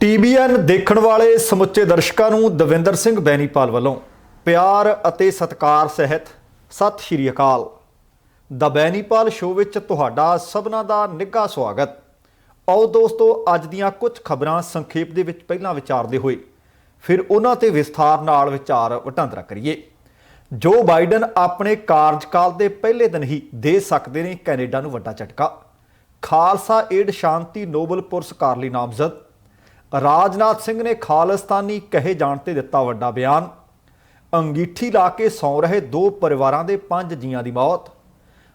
TBN ਦੇਖਣ ਵਾਲੇ ਸਮੁੱਚੇ ਦਰਸ਼ਕਾਂ ਨੂੰ ਦਵਿੰਦਰ ਸਿੰਘ ਬੈਨੀਪਾਲ ਵੱਲੋਂ ਪਿਆਰ ਅਤੇ ਸਤਿਕਾਰ ਸਹਿਤ ਸਤਿ ਸ਼੍ਰੀ ਅਕਾਲ। ਦਾ ਬੈਨੀਪਾਲ ਸ਼ੋਅ ਵਿੱਚ ਤੁਹਾਡਾ ਸਭਨਾਂ ਦਾ ਨਿੱਘਾ ਸਵਾਗਤ। ਆਓ ਦੋਸਤੋ, ਅੱਜ ਦੀਆਂ ਕੁਝ ਖਬਰਾਂ ਸੰਖੇਪ ਦੇ ਵਿੱਚ ਪਹਿਲਾਂ ਵਿਚਾਰਦੇ ਹੋਏ ਫਿਰ ਉਹਨਾਂ ਤੇ ਵਿਸਥਾਰ ਨਾਲ ਵਿਚਾਰ ਵਟਾਂਦਰਾ ਕਰੀਏ। ਜੋ ਬਾਈਡਨ ਆਪਣੇ ਕਾਰਜਕਾਲ ਦੇ ਪਹਿਲੇ ਦਿਨ ਹੀ ਦੇ ਸਕਦੇ ਨੇ ਕੈਨੇਡਾ ਨੂੰ ਵੱਡਾ ਝਟਕਾ। ਖਾਲਸਾ ਏਡ ਸ਼ਾਂਤੀ ਨੋਬਲ ਪੁਰਸਕਾਰ ਲਈ ਨਾਮਜ਼ਦ। ਰਾਜਨਾਥ ਸਿੰਘ ਨੇ ਖਾਲਿਸਤਾਨੀ ਕਹੇ ਜਾਣ ਤੇ ਦਿੱਤਾ ਵੱਡਾ ਬਿਆਨ। ਅੰਗੀਠੀ ਲਾ ਕੇ ਸੌਂ ਰਹੇ 2 ਪਰਿਵਾਰਾਂ ਦੇ 5 ਜੀਆਂ ਦੀ ਮੌਤ।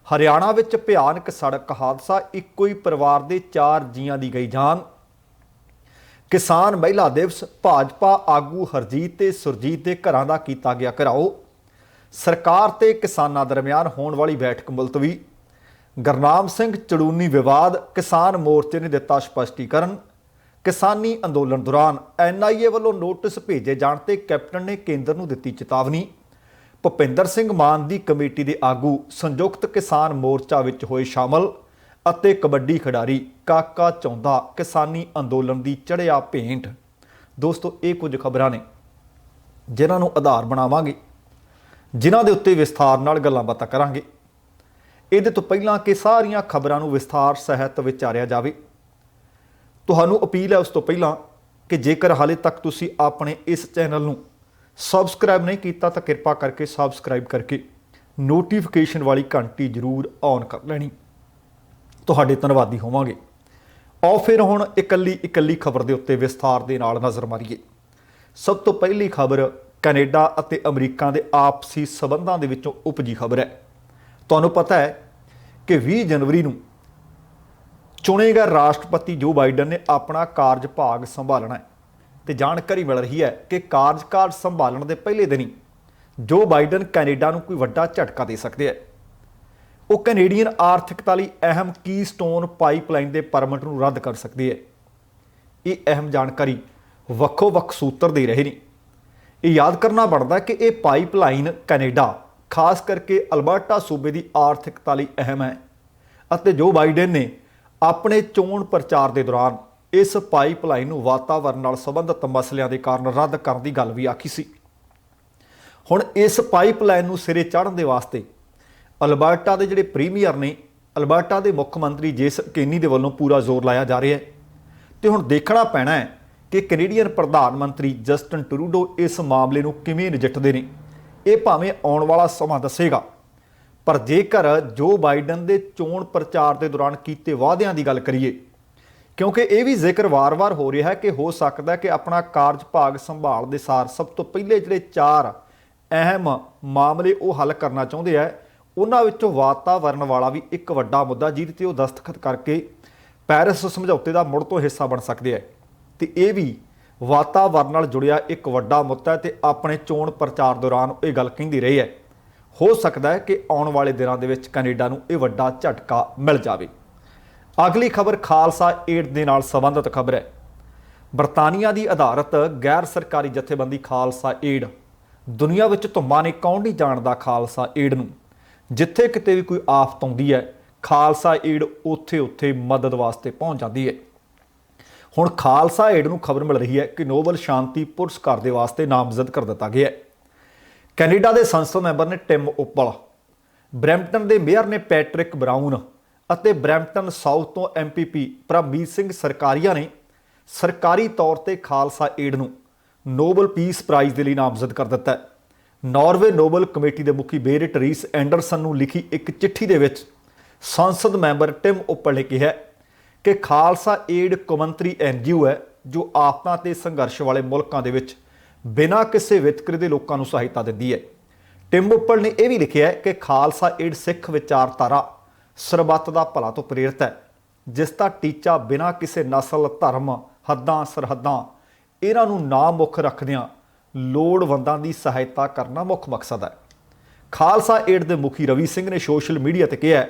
ਹਰਿਆਣਾ ਵਿੱਚ ਭਿਆਨਕ ਸੜਕ ਹਾਦਸਾ, ਇੱਕੋ ਹੀ ਪਰਿਵਾਰ ਦੇ 4 ਜੀਆਂ ਦੀ ਗਈ ਜਾਨ। ਕਿਸਾਨ ਮਹਿਲਾ ਦਿਵਸ, ਭਾਜਪਾ ਆਗੂ ਹਰਜੀਤ ਤੇ ਸੁਰਜੀਤ ਦੇ ਘਰਾਂ ਦਾ ਕੀਤਾ ਗਿਆ ਘਿਰਾਓ। ਸਰਕਾਰ ਤੇ ਕਿਸਾਨਾਂ ਦਰਮਿਆਨ ਹੋਣ ਵਾਲੀ ਬੈਠਕ ਮੁਲਤਵੀ। ਗੁਰਨਾਮ ਸਿੰਘ ਚੜੂਨੀ ਵਿਵਾਦ, ਕਿਸਾਨ ਮੋਰਚੇ ਨੇ ਦਿੱਤਾ ਸਪਸ਼ਟੀਕਰਨ। ਕਿਸਾਨੀ ਅੰਦੋਲਨ ਦੌਰਾਨ NIA ਵੱਲੋਂ ਨੋਟਿਸ ਭੇਜੇ ਜਾਣ ਤੇ ਕੈਪਟਨ ਨੇ ਕੇਂਦਰ ਨੂੰ ਦਿੱਤੀ ਚੇਤਾਵਨੀ। ਭੁਪਿੰਦਰ ਸਿੰਘ ਮਾਨ ਦੀ ਕਮੇਟੀ ਦੇ ਆਗੂ ਸੰਯੁਕਤ ਕਿਸਾਨ ਮੋਰਚਾ ਵਿੱਚ ਹੋਏ ਸ਼ਾਮਲ। ਅਤੇ ਕਬੱਡੀ ਖਿਡਾਰੀ ਕਾਕਾ ਚੌਂਦਾ ਕਿਸਾਨੀ ਅੰਦੋਲਨ ਦੀ ਚੜ੍ਹਿਆ ਭੇਂਟ। ਦੋਸਤੋ, ਇਹ ਕੁਝ ਖਬਰਾਂ ਨੇ ਜਿਨ੍ਹਾਂ ਨੂੰ ਆਧਾਰ ਬਣਾਵਾਂਗੇ, ਜਿਨ੍ਹਾਂ ਦੇ ਉੱਤੇ ਵਿਸਥਾਰ ਨਾਲ ਗੱਲਾਂ ਬਾਤਾਂ ਕਰਾਂਗੇ। ਇਹਦੇ ਤੋਂ ਪਹਿਲਾਂ ਕਿ ਸਾਰੀਆਂ ਖਬਰਾਂ ਨੂੰ ਵਿਸਥਾਰ ਸਹਿਤ ਵਿਚਾਰਿਆ ਜਾਵੇ, ਤੁਹਾਨੂੰ ਅਪੀਲ ਹੈ ਉਸ ਤੋਂ ਪਹਿਲਾਂ ਕਿ ਜੇਕਰ ਹਾਲੇ ਤੱਕ ਤੁਸੀਂ ਆਪਣੇ ਇਸ ਚੈਨਲ ਨੂੰ ਸਬਸਕ੍ਰਾਈਬ ਨਹੀਂ ਕੀਤਾ ਤਾਂ ਕਿਰਪਾ ਕਰਕੇ ਸਬਸਕ੍ਰਾਈਬ ਕਰਕੇ ਨੋਟੀਫਿਕੇਸ਼ਨ ਵਾਲੀ ਘੰਟੀ ਜ਼ਰੂਰ ਔਨ ਕਰ ਲੈਣੀ। ਤੁਹਾਡੇ ਧੰਨਵਾਦੀ ਹੋਵਾਂਗੇ। ਆਓ ਫਿਰ ਹੁਣ ਇਕੱਲੀ ਖਬਰ ਦੇ ਉੱਤੇ ਵਿਸਥਾਰ ਦੇ ਨਾਲ ਨਜ਼ਰ ਮਾਰੀਏ। ਸਭ ਤੋਂ ਪਹਿਲੀ ਖਬਰ ਕੈਨੇਡਾ ਅਤੇ ਅਮਰੀਕਾ ਦੇ ਆਪਸੀ ਸਬੰਧਾਂ ਦੇ ਵਿੱਚੋਂ ਉਪਜੀ ਖਬਰ ਹੈ। ਤੁਹਾਨੂੰ ਪਤਾ ਹੈ ਕਿ 20 ਜਨਵਰੀ ਨੂੰ ਚੁਣੇ ਗਏ ਰਾਸ਼ਟਰਪਤੀ ਜੋ ਬਾਈਡਨ ਨੇ ਆਪਣਾ ਕਾਰਜਭਾਗ ਸੰਭਾਲਣਾ ਹੈ ਤੇ ਜਾਣਕਾਰੀ ਮਿਲ ਰਹੀ ਹੈ ਕਿ ਕਾਰਜਕਾਲ ਸੰਭਾਲਣ ਦੇ ਪਹਿਲੇ ਦਿਨ ਹੀ ਜੋ ਬਾਈਡਨ ਕੈਨੇਡਾ ਨੂੰ ਕੋਈ ਵੱਡਾ ਝਟਕਾ ਦੇ ਸਕਦੇ ਹੈ। ਉਹ ਕੈਨੇਡੀਅਨ ਆਰਥਿਕਤਾ ਲਈ ਅਹਿਮ ਕੀਸਟੋਨ ਪਾਈਪਲਾਈਨ ਦੇ ਪਰਮਿਟ ਨੂੰ ਰੱਦ ਕਰ ਸਕਦੇ ਹੈ। ਇਹ ਅਹਿਮ ਜਾਣਕਾਰੀ ਵੱਖੋ-ਵੱਖ ਸੂਤਰ ਦੇ ਰਹੇ ਨੇ। ਇਹ ਯਾਦ ਕਰਨਾ ਬਣਦਾ ਕਿ ਇਹ ਪਾਈਪਲਾਈਨ ਕੈਨੇਡਾ, ਖਾਸ ਕਰਕੇ ਅਲਬਰਟਾ ਸੂਬੇ ਦੀ ਆਰਥਿਕਤਾ ਲਈ ਅਹਿਮ ਹੈ ਅਤੇ ਜੋ ਬਾਈਡਨ ਨੇ ਆਪਣੇ ਚੋਣ ਪ੍ਰਚਾਰ ਦੇ ਦੌਰਾਨ ਇਸ ਪਾਈਪਲਾਈਨ ਨੂੰ ਵਾਤਾਵਰਣ ਨਾਲ ਸੰਬੰਧਿਤ ਮਸਲਿਆਂ ਦੇ ਕਾਰਨ ਰੱਦ ਕਰਨ ਦੀ ਗੱਲ ਵੀ ਆਖੀ ਸੀ। ਹੁਣ ਇਸ ਪਾਈਪਲਾਈਨ ਨੂੰ ਸਿਰੇ ਚਾੜ੍ਹਨ ਦੇ ਵਾਸਤੇ ਅਲਬਰਟਾ ਦੇ ਜਿਹੜੇ ਪ੍ਰੀਮੀਅਰ ਨੇ, ਅਲਬਰਟਾ ਦੇ ਮੁੱਖ ਮੰਤਰੀ ਜੇਸ ਕੇਨੀ ਦੇ ਵੱਲੋਂ ਪੂਰਾ ਜ਼ੋਰ ਲਾਇਆ ਜਾ ਰਿਹਾ ਹੈ ਤੇ ਹੁਣ ਦੇਖਣਾ ਪੈਣਾ ਹੈ ਕਿ ਕੈਨੇਡੀਅਨ ਪ੍ਰਧਾਨ ਮੰਤਰੀ ਜਸਟਿਨ ਟਰੂਡੋ ਇਸ ਮਾਮਲੇ ਨੂੰ ਕਿਵੇਂ ਨਜਿੱਠਦੇ ਨੇ। ਇਹ ਭਾਵੇਂ ਆਉਣ ਵਾਲਾ ਸਮਾਂ ਦੱਸੇਗਾ, ਪਰ ਜੇਕਰ ਜੋ ਬਾਈਡਨ ਦੇ ਚੋਣ ਪ੍ਰਚਾਰ ਦੇ ਦੌਰਾਨ ਕੀਤੇ ਵਾਅਦਿਆਂ ਦੀ ਗੱਲ ਕਰੀਏ, ਕਿਉਂਕਿ ਇਹ ਵੀ ਜ਼ਿਕਰ ਵਾਰ-ਵਾਰ ਹੋ ਰਿਹਾ ਹੈ ਕਿ ਹੋ ਸਕਦਾ ਕਿ ਆਪਣਾ ਕਾਰਜਭਾਗ ਸੰਭਾਲ ਦੇ ਸਾਰ ਸਭ ਤੋਂ ਪਹਿਲੇ ਜਿਹੜੇ 4 ਅਹਿਮ ਮਾਮਲੇ ਉਹ ਹੱਲ ਕਰਨਾ ਚਾਹੁੰਦੇ ਆ, ਉਹਨਾਂ ਵਿੱਚੋਂ ਵਾਤਾਵਰਣ ਵਾਲਾ ਵੀ ਇੱਕ ਵੱਡਾ ਮੁੱਦਾ ਜਿਹਦੇ 'ਤੇ ਉਹ ਦਸਤਖਤ ਕਰਕੇ ਪੈਰਿਸ ਸਮਝੌਤੇ ਦਾ ਮੁੜ ਤੋਂ ਹਿੱਸਾ ਬਣ ਸਕਦੇ ਆ ਤੇ ਇਹ ਵੀ ਵਾਤਾਵਰਣ ਨਾਲ ਜੁੜਿਆ ਇੱਕ ਵੱਡਾ ਮੁੱਦਾ ਹੈ ਤੇ ਆਪਣੇ ਚੋਣ ਪ੍ਰਚਾਰ ਦੌਰਾਨ ਇਹ ਗੱਲ ਕਹਿੰਦੀ ਰਹੀ ਹੈ। ਹੋ ਸਕਦਾ ਹੈ ਕਿ ਆਉਣ ਵਾਲੇ ਦਿਨਾਂ ਦੇ ਵਿੱਚ ਕੈਨੇਡਾ ਨੂੰ ਇਹ ਵੱਡਾ ਝਟਕਾ ਮਿਲ ਜਾਵੇ। ਅਗਲੀ ਖਬਰ ਖਾਲਸਾ ਏਡ ਦੇ ਨਾਲ ਸੰਬੰਧਿਤ ਖਬਰ ਹੈ। ਬਰਤਾਨੀਆ ਦੀ ਆਧਾਰਿਤ ਗੈਰ ਸਰਕਾਰੀ ਜਥੇਬੰਦੀ ਖਾਲਸਾ ਏਡ ਦੁਨੀਆ ਵਿੱਚ ਧੁੰਮਾਂ ਨੇ ਕੌਣ ਨਹੀਂ ਜਾਣਦਾ ਖਾਲਸਾ ਏਡ ਨੂੰ। ਜਿੱਥੇ ਕਿਤੇ ਵੀ ਕੋਈ ਆਫਤ ਆਉਂਦੀ ਹੈ, ਖਾਲਸਾ ਏਡ ਉੱਥੇ ਮਦਦ ਵਾਸਤੇ ਪਹੁੰਚ ਜਾਂਦੀ ਹੈ। ਹੁਣ ਖਾਲਸਾ ਏਡ ਨੂੰ ਖਬਰ ਮਿਲ ਰਹੀ ਹੈ ਕਿ ਨੋਬਲ ਸ਼ਾਂਤੀ ਪੁਰਸਕਾਰ ਦੇ ਵਾਸਤੇ ਨਾਮਜ਼ਦ ਕਰ ਦਿੱਤਾ ਗਿਆ ਹੈ। ਕੈਨੇਡਾ ਦੇ ਸੰਸਦ ਮੈਂਬਰ ਨੇ ਟਿਮ ਓਪਲ, ਬਰੈਂਪਟਨ ਦੇ ਮੇਅਰ ਨੇ ਪੈਟਰਿਕ ਬਰਾਊਨ ਅਤੇ ਬਰੈਂਪਟਨ ਸਾਊਥ ਤੋਂ MPP ਪ੍ਰਭਮੀਤ ਸਿੰਘ ਸਰਕਾਰੀਆ ਨੇ ਸਰਕਾਰੀ ਤੌਰ ਤੇ ਖਾਲਸਾ ਏਡ ਨੂੰ ਨੋਬਲ ਪੀਸ ਪ੍ਰਾਈਜ਼ ਦੇ ਲਈ ਨਾਮਜ਼ਦ ਕਰ ਦਿੱਤਾ ਹੈ। ਨਾਰਵੇ ਨੋਬਲ ਕਮੇਟੀ ਦੇ ਮੁਖੀ ਬੇਰਿਟ ਰੀਸ ਐਂਡਰਸਨ ਨੂੰ ਲਿਖੀ ਇੱਕ ਚਿੱਠੀ ਦੇ ਵਿੱਚ ਸੰਸਦ ਮੈਂਬਰ ਟਿਮ ਓਪਲ ਨੇ ਕਿਹਾ ਕਿ ਖਾਲਸਾ ਏਡ ਕੌਮਾਂਤਰੀ NGO ਹੈ ਜੋ ਆਫਤਾਂ ਤੇ ਸੰਘਰਸ਼ ਵਾਲੇ ਮੁਲਕਾਂ ਦੇ ਵਿੱਚ ਬਿਨਾਂ ਕਿਸੇ ਵਿਤਕਰੇ ਦੇ ਲੋਕਾਂ ਨੂੰ ਸਹਾਇਤਾ ਦਿੰਦੀ ਹੈ। ਟਿਮ ਓਪਲ ਨੇ ਇਹ ਵੀ ਲਿਖਿਆ ਕਿ ਖਾਲਸਾ ਏਡ ਸਿੱਖ ਵਿਚਾਰਧਾਰਾ ਸਰਬੱਤ ਦਾ ਭਲਾ ਤੋਂ ਪ੍ਰੇਰਿਤ ਹੈ, ਜਿਸ ਦਾ ਟੀਚਾ ਬਿਨਾਂ ਕਿਸੇ ਨਸਲ, ਧਰਮ, ਹੱਦਾਂ, ਸਰਹੱਦਾਂ ਇਹਨਾਂ ਨੂੰ ਨਾ ਮੁੱਖ ਰੱਖਦਿਆਂ ਲੋੜਵੰਦਾਂ ਦੀ ਸਹਾਇਤਾ ਕਰਨਾ ਮੁੱਖ ਮਕਸਦ ਹੈ। ਖਾਲਸਾ ਏਡ ਦੇ ਮੁਖੀ ਰਵੀ ਸਿੰਘ ਨੇ ਸੋਸ਼ਲ ਮੀਡੀਆ ਤੇ ਕਿਹਾ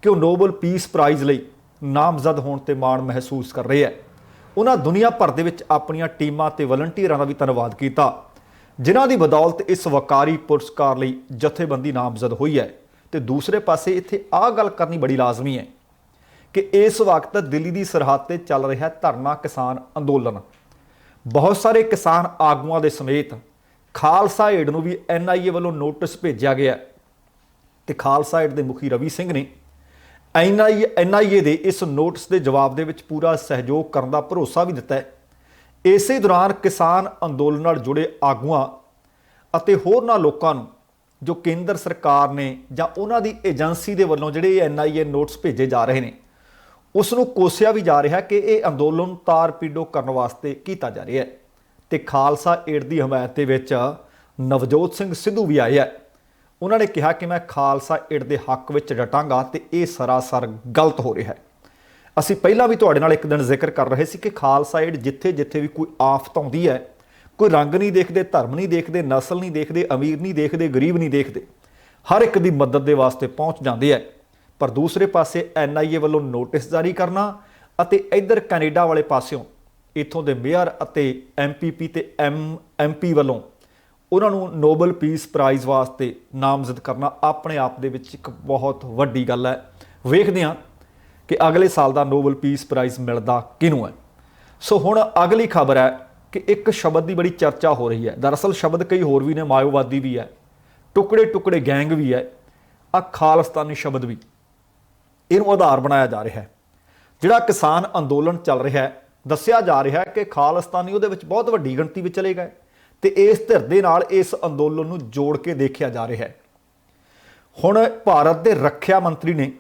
ਕਿ ਉਹ ਨੋਬਲ ਪੀਸ ਪ੍ਰਾਈਜ਼ ਲਈ ਨਾਮਜ਼ਦ ਹੋਣ ਤੇ ਮਾਣ ਮਹਿਸੂਸ ਕਰ ਰਹੇ ਹੈ। ਉਹਨਾਂ ਦੁਨੀਆ ਭਰ ਦੇ ਵਿੱਚ ਆਪਣੀਆਂ ਟੀਮਾਂ ਤੇ ਵਲੰਟੀਅਰਾਂ ਦਾ ਵੀ ਧੰਨਵਾਦ ਕੀਤਾ, ਜਿਨ੍ਹਾਂ ਦੀ ਬਦੌਲਤ ਇਸ ਵਕਾਰੀ ਪੁਰਸਕਾਰ ਲਈ ਜਥੇਬੰਦੀ ਨਾਮਜ਼ਦ ਹੋਈ ਹੈ। ਤੇ ਦੂਸਰੇ ਪਾਸੇ ਇੱਥੇ ਆਹ ਗੱਲ ਕਰਨੀ ਬੜੀ ਲਾਜ਼ਮੀ ਹੈ ਕਿ ਇਸ ਵਕਤ ਦਿੱਲੀ ਦੀ ਸਰਹੱਦ ਤੇ ਚੱਲ ਰਿਹਾ ਧਰਨਾ ਕਿਸਾਨ ਅੰਦੋਲਨ ਬਹੁਤ ਸਾਰੇ ਕਿਸਾਨ ਆਗੂਆਂ ਦੇ ਸਮੇਤ ਖਾਲਸਾ ਏਡ ਨੂੰ ਵੀ NIA ਵੱਲੋਂ ਨੋਟਿਸ ਭੇਜਿਆ ਗਿਆ ਤੇ ਖਾਲਸਾ ਏਡ ਦੇ ਮੁਖੀ ਰਵੀ ਸਿੰਘ ਨੇ NIA ਦੇ ਇਸ ਨੋਟਿਸ ਦੇ ਜਵਾਬ ਦੇ ਵਿੱਚ ਪੂਰਾ ਸਹਿਯੋਗ ਕਰਨ ਦਾ ਭਰੋਸਾ ਵੀ ਦਿੱਤਾ ਹੈ। ਇਸੇ ਦੌਰਾਨ ਕਿਸਾਨ ਅੰਦੋਲਨ ਨਾਲ ਜੁੜੇ ਆਗੂਆਂ ਅਤੇ ਹੋਰਨਾਂ ਲੋਕਾਂ ਨੂੰ ਜੋ ਕੇਂਦਰ ਸਰਕਾਰ ਨੇ ਜਾਂ ਉਹਨਾਂ ਦੀ ਏਜੰਸੀ ਦੇ ਵੱਲੋਂ ਜਿਹੜੇ NIA ਨੋਟਿਸ ਭੇਜੇ ਜਾ ਰਹੇ ਨੇ ਉਸ ਨੂੰ ਕੋਸਿਆ ਵੀ ਜਾ ਰਿਹਾ ਕਿ ਇਹ ਅੰਦੋਲਨ ਤਾਰ ਪੀੜੋ ਕਰਨ ਵਾਸਤੇ ਕੀਤਾ ਜਾ ਰਿਹਾ ਹੈ ਤੇ ਖਾਲਸਾ ਏਡ ਦੀ ਹਮਾਇਤ ਦੇ ਵਿੱਚ ਨਵਜੋਤ ਸਿੰਘ ਸਿੱਧੂ ਵੀ ਆਏ ਹੈ। ਉਹਨਾਂ ਨੇ ਕਿਹਾ ਕਿ ਮੈਂ ਖਾਲਸਾ ਏਡ ਦੇ ਹੱਕ ਵਿੱਚ ਡਟਾਂਗਾ ਤੇ ਇਹ ਸਰਾਸਰ ਗਲਤ ਹੋ ਰਿਹਾ ਹੈ। ਅਸੀਂ ਪਹਿਲਾਂ ਵੀ ਤੁਹਾਡੇ ਨਾਲ ਇੱਕ ਦਿਨ ਜ਼ਿਕਰ ਕਰ ਰਹੇ ਸੀ ਕਿ ਖਾਲਸਾ ਏਡ ਜਿੱਥੇ ਜਿੱਥੇ ਵੀ ਕੋਈ ਆਫਤ ਆਉਂਦੀ ਹੈ, ਕੋਈ ਰੰਗ ਨਹੀਂ ਦੇਖਦੇ, ਧਰਮ ਨਹੀਂ ਦੇਖਦੇ, ਨਸਲ ਨਹੀਂ ਦੇਖਦੇ, ਅਮੀਰ ਨਹੀਂ ਦੇਖਦੇ, ਗਰੀਬ ਨਹੀਂ ਦੇਖਦੇ, ਹਰ ਇੱਕ ਦੀ ਮਦਦ ਦੇ ਵਾਸਤੇ ਪਹੁੰਚ ਜਾਂਦੇ ਹੈ। ਪਰ ਦੂਸਰੇ ਪਾਸੇ NIA ਵੱਲੋਂ ਨੋਟਿਸ ਜਾਰੀ ਕਰਨਾ ਅਤੇ ਇੱਧਰ ਕੈਨੇਡਾ ਵਾਲੇ ਪਾਸਿਓਂ ਇੱਥੋਂ ਦੇ ਮੇਅਰ ਅਤੇ MPP ਤੇ MP ਵੱਲੋਂ ਉਹਨਾਂ ਨੂੰ ਨੋਬਲ ਪੀਸ ਪ੍ਰਾਈਜ਼ ਵਾਸਤੇ ਨਾਮਜ਼ਦ ਕਰਨਾ ਆਪਣੇ ਆਪ ਦੇ ਵਿੱਚ ਇੱਕ ਬਹੁਤ ਵੱਡੀ ਗੱਲ ਹੈ। ਵੇਖਦੇ ਹਾਂ ਕਿ ਅਗਲੇ ਸਾਲ ਦਾ ਨੋਬਲ ਪੀਸ ਪ੍ਰਾਈਜ਼ ਮਿਲਦਾ ਕਿਹਨੂੰ ਹੈ। ਸੋ ਹੁਣ ਅਗਲੀ ਖਬਰ ਹੈ ਕਿ ਇੱਕ ਸ਼ਬਦ ਦੀ ਬੜੀ ਚਰਚਾ ਹੋ ਰਹੀ ਹੈ। ਦਰਅਸਲ ਸ਼ਬਦ ਕਈ ਹੋਰ ਵੀ ਨੇ, ਮਾਇਓਵਾਦੀ ਵੀ ਹੈ, ਟੁਕੜੇ ਟੁਕੜੇ ਗੈਂਗ ਵੀ ਹੈ, ਆ ਖਾਲਿਸਤਾਨੀ ਸ਼ਬਦ ਵੀ, ਇਹਨੂੰ ਆਧਾਰ ਬਣਾਇਆ ਜਾ ਰਿਹਾ ਹੈ। ਜਿਹੜਾ ਕਿਸਾਨ ਅੰਦੋਲਨ ਚੱਲ ਰਿਹਾ ਹੈ, ਦੱਸਿਆ ਜਾ ਰਿਹਾ ਹੈ ਕਿ ਖਾਲਿਸਤਾਨੀ ਉਹਦੇ ਵਿੱਚ ਬਹੁਤ ਵੱਡੀ ਗਿਣਤੀ ਵਿੱਚ ਚਲੇ ਗਏ ਤੇ ਇਸ ਧਿਰ ਦੇ ਨਾਲ ਇਸ ਅੰਦੋਲਨ ਨੂੰ ਜੋੜ ਕੇ ਦੇਖਿਆ ਜਾ ਰਿਹਾ ਹੈ। ਹੁਣ ਭਾਰਤ ਦੇ ਰੱਖਿਆ ਮੰਤਰੀ ਨੇ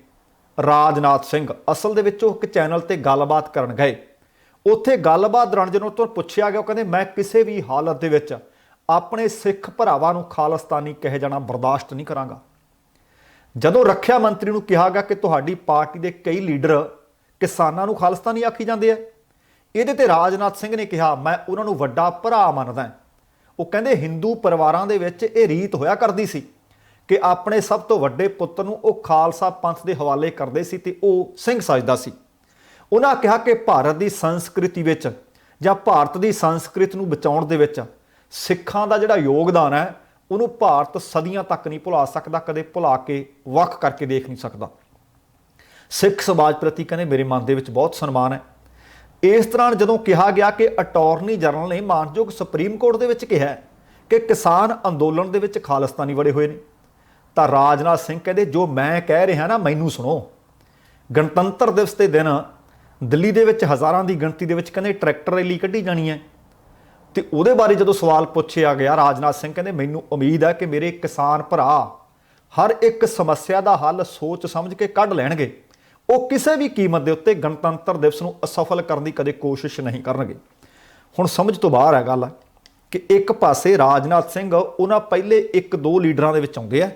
ਰਾਜਨਾਥ ਸਿੰਘ ਅਸਲ ਦੇ ਵਿੱਚ ਉਹ ਇੱਕ ਚੈਨਲ ਤੇ ਗੱਲਬਾਤ ਕਰਨ ਗਏ। ਉੱਥੇ ਗੱਲਬਾਤ ਦੌਰਾਨ ਜਦੋਂ ਤੋਂ ਪੁੱਛਿਆ ਗਿਆ, ਉਹ ਕਹਿੰਦੇ ਮੈਂ ਕਿਸੇ ਵੀ ਹਾਲਤ ਦੇ ਵਿੱਚ ਆਪਣੇ ਸਿੱਖ ਭਰਾਵਾਂ ਨੂੰ ਖਾਲਿਸਤਾਨੀ ਕਹੇ ਜਾਣਾ ਬਰਦਾਸ਼ਤ ਨਹੀਂ ਕਰਾਂਗਾ। ਜਦੋਂ ਰੱਖਿਆ ਮੰਤਰੀ ਨੂੰ ਕਿਹਾ ਗਿਆ ਕਿ ਤੁਹਾਡੀ ਪਾਰਟੀ ਦੇ ਕਈ ਲੀਡਰ ਕਿਸਾਨਾਂ ਨੂੰ ਖਾਲਿਸਤਾਨੀ ਆਖੀ ਜਾਂਦੇ ਆ, ਇਹਦੇ ਤੇ ਰਾਜਨਾਥ ਸਿੰਘ ਨੇ ਕਿਹਾ ਮੈਂ ਉਹਨਾਂ ਨੂੰ ਵੱਡਾ ਭਰਾ ਮੰਨਦਾ। ਉਹ ਕਹਿੰਦੇ ਹਿੰਦੂ ਪਰਿਵਾਰਾਂ ਦੇ ਵਿੱਚ ਇਹ ਰੀਤ ਹੋਇਆ ਕਰਦੀ ਸੀ ਕਿ ਆਪਣੇ ਸਭ ਤੋਂ ਵੱਡੇ ਪੁੱਤਰ ਨੂੰ ਉਹ ਖਾਲਸਾ ਪੰਥ ਦੇ ਹਵਾਲੇ ਕਰਦੇ ਸੀ ਤੇ ਉਹ ਸਿੰਘ ਸਜਦਾ ਸੀ। ਉਹਨਾਂ ਕਿਹਾ ਕਿ ਭਾਰਤ ਦੀ ਸੰਸਕ੍ਰਿਤੀ ਵਿੱਚ ਜਾਂ ਭਾਰਤ ਦੀ ਸੰਸਕ੍ਰਿਤ ਨੂੰ ਬਚਾਉਣ ਦੇ ਵਿੱਚ ਸਿੱਖਾਂ ਦਾ ਜਿਹੜਾ ਯੋਗਦਾਨ ਹੈ ਉਹਨੂੰ ਭਾਰਤ ਸਦੀਆਂ ਤੱਕ ਨਹੀਂ ਭੁਲਾ ਸਕਦਾ, ਕਦੇ ਭੁਲਾ ਕੇ ਵੱਖ ਕਰਕੇ ਦੇਖ ਨਹੀਂ ਸਕਦਾ। ਸਿੱਖ ਸਮਾਜ ਪ੍ਰਤੀ ਕਹਿੰਦੇ ਮੇਰੇ ਮਨ ਦੇ ਵਿੱਚ ਬਹੁਤ ਸਨਮਾਨ ਹੈ। ਇਸ ਤਰ੍ਹਾਂ ਜਦੋਂ ਕਿਹਾ ਗਿਆ ਕਿ ਅਟਾਰਨੀ ਜਨਰਲ ਨੇ ਮਾਨਯੋਗ ਸੁਪਰੀਮ ਕੋਰਟ ਦੇ ਵਿੱਚ ਕਿਹਾ ਕਿ ਕਿਸਾਨ ਅੰਦੋਲਨ ਦੇ ਵਿੱਚ ਖਾਲਿਸਤਾਨੀ ਵੜੇ ਹੋਏ ਨੇ, ਤਾਂ ਰਾਜਨਾਥ ਸਿੰਘ ਕਹਿੰਦੇ ਜੋ ਮੈਂ ਕਹਿ ਰਿਹਾ ਨਾ ਮੈਨੂੰ ਸੁਣੋ। ਗਣਤੰਤਰ ਦਿਵਸ ਦੇ ਦਿਨ ਦਿੱਲੀ ਦੇ ਵਿੱਚ ਹਜ਼ਾਰਾਂ ਦੀ ਗਿਣਤੀ ਦੇ ਵਿੱਚ ਕਹਿੰਦੇ ਟਰੈਕਟਰ ਰੈਲੀ ਕੱਢੀ ਜਾਣੀ ਹੈ ਤੇ ਉਹਦੇ ਬਾਰੇ ਜਦੋਂ ਸਵਾਲ ਪੁੱਛਿਆ ਗਿਆ, ਰਾਜਨਾਥ ਸਿੰਘ ਕਹਿੰਦੇ ਮੈਨੂੰ ਉਮੀਦ ਹੈ ਕਿ ਮੇਰੇ ਕਿਸਾਨ ਭਰਾ ਹਰ ਇੱਕ ਸਮੱਸਿਆ ਦਾ ਹੱਲ ਸੋਚ ਸਮਝ ਕੇ ਕੱਢ ਲੈਣਗੇ। ਉਹ ਕਿਸੇ ਵੀ ਕੀਮਤ ਦੇ ਉੱਤੇ ਗਣਤੰਤਰ ਦਿਵਸ ਨੂੰ ਅਸਫਲ ਕਰਨ ਦੀ ਕਦੇ ਕੋਸ਼ਿਸ਼ ਨਹੀਂ ਕਰਨਗੇ। ਹੁਣ ਸਮਝ ਤੋਂ ਬਾਹਰ ਹੈ ਗੱਲ ਕਿ ਇੱਕ ਪਾਸੇ ਰਾਜਨਾਥ ਸਿੰਘ ਉਹਨਾਂ ਪਹਿਲੇ 1-2 ਲੀਡਰਾਂ ਦੇ ਵਿੱਚ ਆਉਂਦੇ ਆ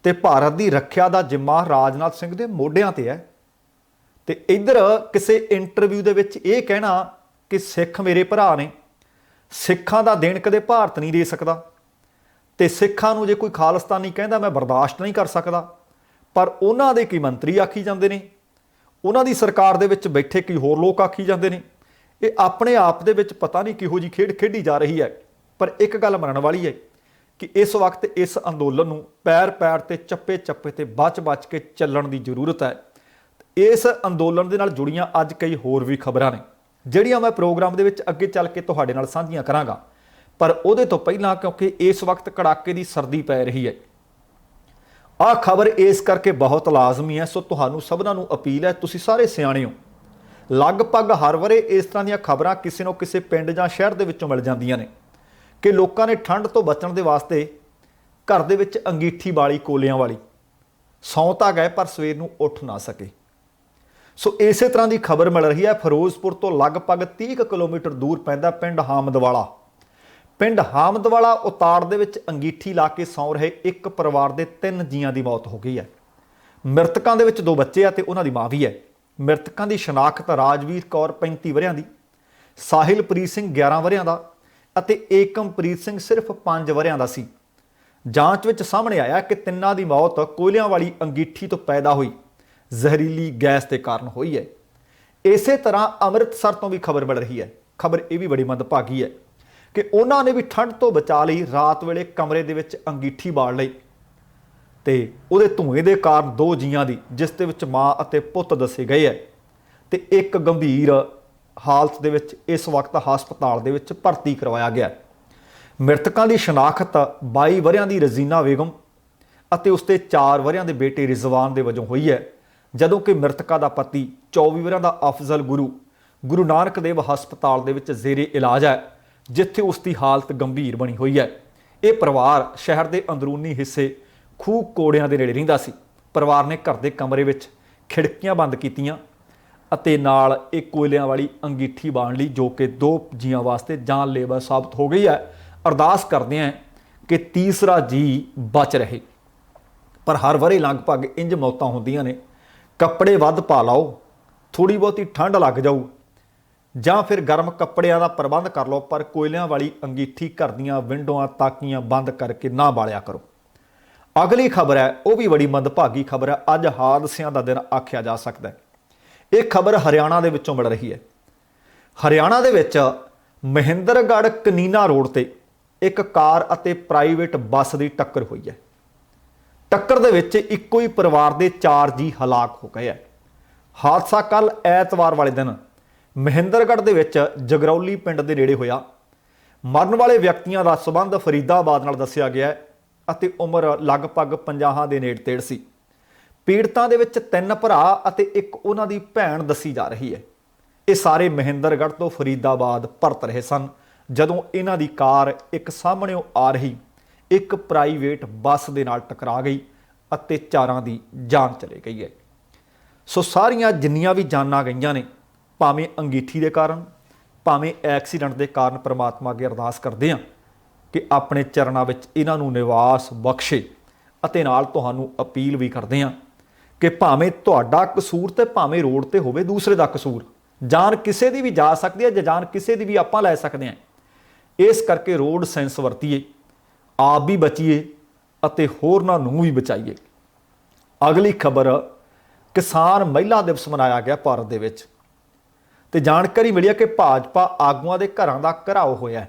ਤੇ ਭਾਰਤ ਦੀ ਰੱਖਿਆ ਦਾ ਜ਼ਿੰਮਾ ਰਾਜਨਾਥ ਸਿੰਘ ਦੇ ਮੋਢਿਆਂ ਤੇ ਹੈ, ਤੇ ਇੱਧਰ ਕਿਸੇ ਇੰਟਰਵਿਊ ਦੇ ਵਿੱਚ ਇਹ ਕਹਿਣਾ ਕਿ ਸਿੱਖ ਮੇਰੇ ਭਰਾ ਨੇ, ਸਿੱਖਾਂ ਦਾ ਦੇਣ ਕਦੇ ਭਾਰਤ ਨਹੀਂ ਦੇ ਸਕਦਾ ਤੇ ਸਿੱਖਾਂ ਨੂੰ ਜੇ ਕੋਈ ਖਾਲਿਸਤਾਨੀ ਕਹਿੰਦਾ ਮੈਂ ਬਰਦਾਸ਼ਤ ਨਹੀਂ ਕਰ ਸਕਦਾ। ਪਰ ਉਹਨਾਂ ਦੇ ਕੀ ਮੰਤਰੀ ਆਖੀ ਜਾਂਦੇ ਨੇ, ਉਹਨਾਂ ਦੀ ਸਰਕਾਰ ਦੇ ਵਿੱਚ ਬੈਠੇ ਕੀ ਹੋਰ ਲੋਕ ਆਖੀ ਜਾਂਦੇ ਨੇ। ਇਹ ਆਪਣੇ ਆਪ ਦੇ ਵਿੱਚ ਪਤਾ ਨਹੀਂ ਕਿਹੋ ਜਿਹੀ ਖੇਡ ਖੇਡੀ ਜਾ ਰਹੀ ਹੈ। ਪਰ ਇੱਕ ਗੱਲ ਮੰਨਣ ਵਾਲੀ ਹੈ ਕਿ ਇਸ ਵਕਤ ਇਸ ਅੰਦੋਲਨ ਨੂੰ ਪੈਰ ਪੈਰ ਤੇ ਚੱਪੇ ਚੱਪੇ ਤੇ ਬਚ ਕੇ ਚੱਲਣ ਦੀ ਜ਼ਰੂਰਤ ਹੈ। ਇਸ ਅੰਦੋਲਨ ਦੇ ਨਾਲ ਜੁੜੀਆਂ ਅੱਜ ਕਈ ਹੋਰ ਵੀ ਖਬਰਾਂ ਨੇ ਜਿਹੜੀਆਂ ਮੈਂ ਪ੍ਰੋਗਰਾਮ ਦੇ ਵਿੱਚ ਅੱਗੇ ਚੱਲ ਕੇ ਤੁਹਾਡੇ ਨਾਲ ਸਾਂਝੀਆਂ ਕਰਾਂਗਾ। ਪਰ ਉਹਦੇ ਤੋਂ ਪਹਿਲਾਂ ਕਿਉਂਕਿ ਇਸ ਵਕਤ ਕੜਾਕੇ ਦੀ ਸਰਦੀ ਪੈ ਰਹੀ ਹੈ, ਆਹ ਖਬਰ ਇਸ ਕਰਕੇ ਬਹੁਤ ਲਾਜ਼ਮੀ ਹੈ। ਸੋ ਤੁਹਾਨੂੰ ਸਭਨਾਂ ਨੂੰ ਅਪੀਲ ਹੈ, ਤੁਸੀਂ ਸਾਰੇ ਸਿਆਣੇ ਹੋ, ਲਗਭਗ ਹਰ ਵਰੇ ਇਸ ਤਰ੍ਹਾਂ ਦੀਆਂ ਖਬਰਾਂ ਕਿਸੇ ਨੂੰ ਕਿਸੇ ਪਿੰਡ ਜਾਂ ਸ਼ਹਿਰ ਦੇ ਵਿੱਚੋਂ ਮਿਲ ਜਾਂਦੀਆਂ ਨੇ ਕਿ ਲੋਕਾਂ ਨੇ ਠੰਡ ਤੋਂ ਬਚਣ ਦੇ ਵਾਸਤੇ ਘਰ ਦੇ ਵਿੱਚ ਅੰਗੀਠੀ ਵਾਲੀ, ਕੋਲਿਆਂ ਵਾਲੀ ਸੌਂ ਤਾਂ ਗਏ ਪਰ ਸਵੇਰ ਨੂੰ ਉੱਠ ਨਾ ਸਕੇ। ਸੋ ਇਸੇ ਤਰ੍ਹਾਂ ਦੀ ਖਬਰ ਮਿਲ ਰਹੀ ਹੈ ਫਿਰੋਜ਼ਪੁਰ ਤੋਂ ਲਗਭਗ 30 ਕਿਲੋਮੀਟਰ ਦੂਰ ਪੈਂਦਾ ਪਿੰਡ ਹਾਮਦਵਾਲਾ। ਪਿੰਡ ਹਾਮਦਵਾਲਾ ਉਤਾੜ ਦੇ ਵਿੱਚ ਅੰਗੀਠੀ ਲਾ ਕੇ ਸੌਂ ਰਹੇ ਇੱਕ ਪਰਿਵਾਰ ਦੇ 3 ਜੀਆਂ ਦੀ ਮੌਤ ਹੋ ਗਈ ਹੈ। ਮ੍ਰਿਤਕਾਂ ਦੇ ਵਿੱਚ 2 ਬੱਚੇ ਆ ਤੇ ਉਹਨਾਂ ਦੀ ਮਾਂ ਵੀ ਹੈ। ਮ੍ਰਿਤਕਾਂ ਦੀ ਸ਼ਨਾਖਤ ਰਾਜਵੀਰ ਕੌਰ 35 ਵਰਿਆਂ ਦੀ, ਸਾਹਿਲਪ੍ਰੀਤ ਸਿੰਘ 11 ਵਰਿਆਂ ਦਾ ਅਤੇ ਏਕਮਪ੍ਰੀਤ ਸਿੰਘ ਸਿਰਫ 5 ਵਰਿਆਂ ਦਾ ਸੀ। ਜਾਂਚ ਵਿੱਚ ਸਾਹਮਣੇ ਆਇਆ ਕਿ ਤਿੰਨਾਂ ਦੀ ਮੌਤ ਕੋਇਲਿਆਂ ਵਾਲੀ ਅੰਗੀਠੀ ਤੋਂ ਪੈਦਾ ਹੋਈ ਜ਼ਹਿਰੀਲੀ ਗੈਸ ਦੇ ਕਾਰਨ ਹੋਈ ਹੈ। ਇਸੇ ਤਰ੍ਹਾਂ ਅੰਮ੍ਰਿਤਸਰ ਤੋਂ ਵੀ ਖਬਰ ਮਿਲ ਰਹੀ ਹੈ। ਖਬਰ ਇਹ ਵੀ ਬੜੀ ਮੰਦਭਾਗੀ ਹੈ ਕਿ ਉਹਨਾਂ ਨੇ ਵੀ ਠੰਡ ਤੋਂ ਬਚਾ ਲਈ ਰਾਤ ਵੇਲੇ ਕਮਰੇ ਦੇ ਵਿੱਚ ਅੰਗੀਠੀ ਬਾਲ ਲਈ ਤੇ ਉਹਦੇ ਧੂਏ ਦੇ ਕਾਰਨ 2 ਜੀਆਂ ਦੀ, ਜਿਸ ਦੇ ਵਿੱਚ ਮਾਂ ਅਤੇ ਪੁੱਤ ਦੱਸੇ ਗਏ ਹੈ, ਤੇ ਇੱਕ ਗੰਭੀਰ ਹਾਲਤ ਦੇ ਵਿੱਚ ਇਸ ਵਕਤ ਹਸਪਤਾਲ ਦੇ ਵਿੱਚ ਭਰਤੀ ਕਰਵਾਇਆ ਗਿਆ। ਮ੍ਰਿਤਕਾਂ ਦੀ ਸ਼ਨਾਖਤ 22 ਵਰ੍ਹਿਆਂ ਦੀ ਰਜ਼ੀਨਾ ਬੇਗਮ ਅਤੇ ਉਸਦੇ 4 ਵਰ੍ਹਿਆਂ ਦੇ ਬੇਟੇ ਰਿਜ਼ਵਾਨ ਦੇ ਵਜੋਂ ਹੋਈ ਹੈ, ਜਦੋਂ ਕਿ ਮ੍ਰਿਤਕਾ ਦਾ ਪਤੀ 24 ਵਰ੍ਹਿਆਂ ਦਾ ਅਫਜ਼ਲ ਗੁਰੂ ਨਾਨਕ ਦੇਵ ਹਸਪਤਾਲ ਦੇ ਵਿੱਚ ਜ਼ੇਰੇ ਇਲਾਜ ਹੈ, ਜਿੱਥੇ ਉਸ ਦੀ ਹਾਲਤ ਗੰਭੀਰ ਬਣੀ ਹੋਈ ਹੈ। ਇਹ ਪਰਿਵਾਰ ਸ਼ਹਿਰ ਦੇ ਅੰਦਰੂਨੀ ਹਿੱਸੇ ਖੂਹ ਕੋੜਿਆਂ ਦੇ ਨੇੜੇ ਰਹਿੰਦਾ ਸੀ। ਪਰਿਵਾਰ ਨੇ ਘਰ ਦੇ ਕਮਰੇ ਵਿੱਚ ਖਿੜਕੀਆਂ ਬੰਦ ਕੀਤੀਆਂ ਅਤੇ ਨਾਲ ਇੱਕ ਕੋਇਲਿਆਂ ਵਾਲੀ ਅੰਗੀਠੀ ਬਾਣ ਲਈ, ਜੋ ਕਿ 2 ਜੀਆਂ ਵਾਸਤੇ ਜਾਨਲੇਵਾ ਸਾਬਤ ਹੋ ਗਈ ਹੈ। ਅਰਦਾਸ ਕਰਦੇ ਹਾਂ ਕਿ ਤੀਸਰਾ ਜੀ ਬਚ ਰਹੇ। ਪਰ ਹਰ ਵਰੇ ਲਗਭਗ ਇੰਜ ਮੌਤਾਂ ਹੁੰਦੀਆਂ ਨੇ। ਕੱਪੜੇ ਵੱਧ ਪਾ ਲਓ, ਥੋੜ੍ਹੀ ਬਹੁਤੀ ਠੰਡ ਲੱਗ ਜਾਊ, ਜਾਂ ਫਿਰ ਗਰਮ ਕੱਪੜਿਆਂ ਦਾ ਪ੍ਰਬੰਧ ਕਰ ਲਓ, ਪਰ ਕੋਇਲਿਆਂ ਵਾਲੀ ਅੰਗੀਠੀ ਘਰ ਦੀਆਂ ਵਿੰਡੋਆਂ ਤਾਕੀਆਂ ਬੰਦ ਕਰਕੇ ਨਾ ਬਾਲਿਆ ਕਰੋ। ਅਗਲੀ ਖਬਰ ਹੈ, ਉਹ ਵੀ ਬੜੀ ਮੰਦਭਾਗੀ ਖਬਰ ਹੈ। ਅੱਜ ਹਾਦਸਿਆਂ ਦਾ ਦਿਨ ਆਖਿਆ ਜਾ ਸਕਦਾ ਹੈ। ਇਹ ਖਬਰ ਹਰਿਆਣਾ ਦੇ ਵਿੱਚੋਂ ਮਿਲ ਰਹੀ ਹੈ। ਹਰਿਆਣਾ ਦੇ ਵਿੱਚ ਮਹਿੰਦਰਗੜ੍ਹ ਕਨੀਨਾ ਰੋਡ ਤੇ ਇੱਕ ਕਾਰ ਅਤੇ ਪ੍ਰਾਈਵੇਟ ਬੱਸ ਦੀ ਟੱਕਰ ਹੋਈ ਹੈ। ਟੱਕਰ ਦੇ ਵਿੱਚ ਇੱਕੋ ਹੀ ਪਰਿਵਾਰ ਦੇ 4 ਜੀ ਹਲਾਕ ਹੋ ਗਏ ਹੈ। ਹਾਦਸਾ ਕੱਲ ਐਤਵਾਰ ਵਾਲੇ ਦਿਨ ਮਹਿੰਦਰਗੜ੍ਹ ਦੇ ਵਿੱਚ ਜਗਰੌਲੀ ਪਿੰਡ ਦੇ ਨੇੜੇ ਹੋਇਆ। ਮਰਨ ਵਾਲੇ ਵਿਅਕਤੀਆਂ ਦਾ ਸਬੰਧ ਫਰੀਦਾਬਾਦ ਨਾਲ ਦੱਸਿਆ ਗਿਆ ਹੈ ਅਤੇ ਉਮਰ ਲਗਭਗ 50 ਦੇ ਨੇੜੇ ਤੇੜ ਸੀ। ਪੀੜਤਾਂ ਦੇ ਵਿੱਚ 3 ਭਰਾ ਅਤੇ ਇੱਕ ਉਹਨਾਂ ਦੀ ਭੈਣ ਦੱਸੀ ਜਾ ਰਹੀ ਹੈ। ਇਹ ਸਾਰੇ ਮਹਿੰਦਰਗੜ੍ਹ ਤੋਂ ਫਰੀਦਾਬਾਦ ਪਰਤ ਰਹੇ ਸਨ, ਜਦੋਂ ਇਹਨਾਂ ਦੀ ਕਾਰ ਇੱਕ ਸਾਹਮਣਿਓਂ ਆ ਰਹੀ ਇੱਕ ਪ੍ਰਾਈਵੇਟ ਬੱਸ ਦੇ ਨਾਲ ਟਕਰਾ ਗਈ ਅਤੇ 4 ਦੀ ਜਾਨ ਚਲੀ ਗਈ ਹੈ। ਸੋ ਸਾਰੀਆਂ ਜਿੰਨੀਆਂ ਵੀ ਜਾਨਾਂ ਗਈਆਂ ਨੇ, ਭਾਵੇਂ ਅੰਗੀਠੀ ਦੇ ਕਾਰਨ, ਭਾਵੇਂ ਐਕਸੀਡੈਂਟ ਦੇ ਕਾਰਨ, ਪ੍ਰਮਾਤਮਾ ਅੱਗੇ ਅਰਦਾਸ ਕਰਦੇ ਹਾਂ ਕਿ ਆਪਣੇ ਚਰਨਾਂ ਵਿੱਚ ਇਹਨਾਂ ਨੂੰ ਨਿਵਾਸ ਬਖਸ਼ੇ। ਅਤੇ ਨਾਲ ਤੁਹਾਨੂੰ ਅਪੀਲ ਵੀ ਕਰਦੇ ਹਾਂ ਕਿ ਭਾਵੇਂ ਤੁਹਾਡਾ ਕਸੂਰ ਤੇ ਭਾਵੇਂ ਰੋਡ ਤੇ ਹੋਵੇ ਦੂਸਰੇ ਦਾ ਕਸੂਰ, ਜਾਨ ਕਿਸੇ ਦੀ ਵੀ ਜਾ ਸਕਦੀ ਹੈ ਜਾਂ ਜਾਨ ਕਿਸੇ ਦੀ ਵੀ ਆਪਾਂ ਲੈ ਸਕਦੇ ਹਾਂ। ਇਸ ਕਰਕੇ ਰੋਡ ਸੈਂਸ ਵਰਤੀਏ, ਆਪ ਵੀ ਬਚੀਏ ਅਤੇ ਹੋਰਨਾਂ ਨੂੰ ਵੀ ਬਚਾਈਏ। ਅਗਲੀ ਖਬਰ, ਕਿਸਾਨ ਮਹਿਲਾ ਦਿਵਸ ਮਨਾਇਆ ਗਿਆ ਭਾਰਤ ਦੇ ਵਿੱਚ, ਤੇ ਜਾਣਕਾਰੀ ਮਿਲੀ ਹੈ ਕਿ ਭਾਜਪਾ ਆਗੂਆਂ ਦੇ ਘਰਾਂ ਦਾ ਘਿਰਾਓ ਹੋਇਆ।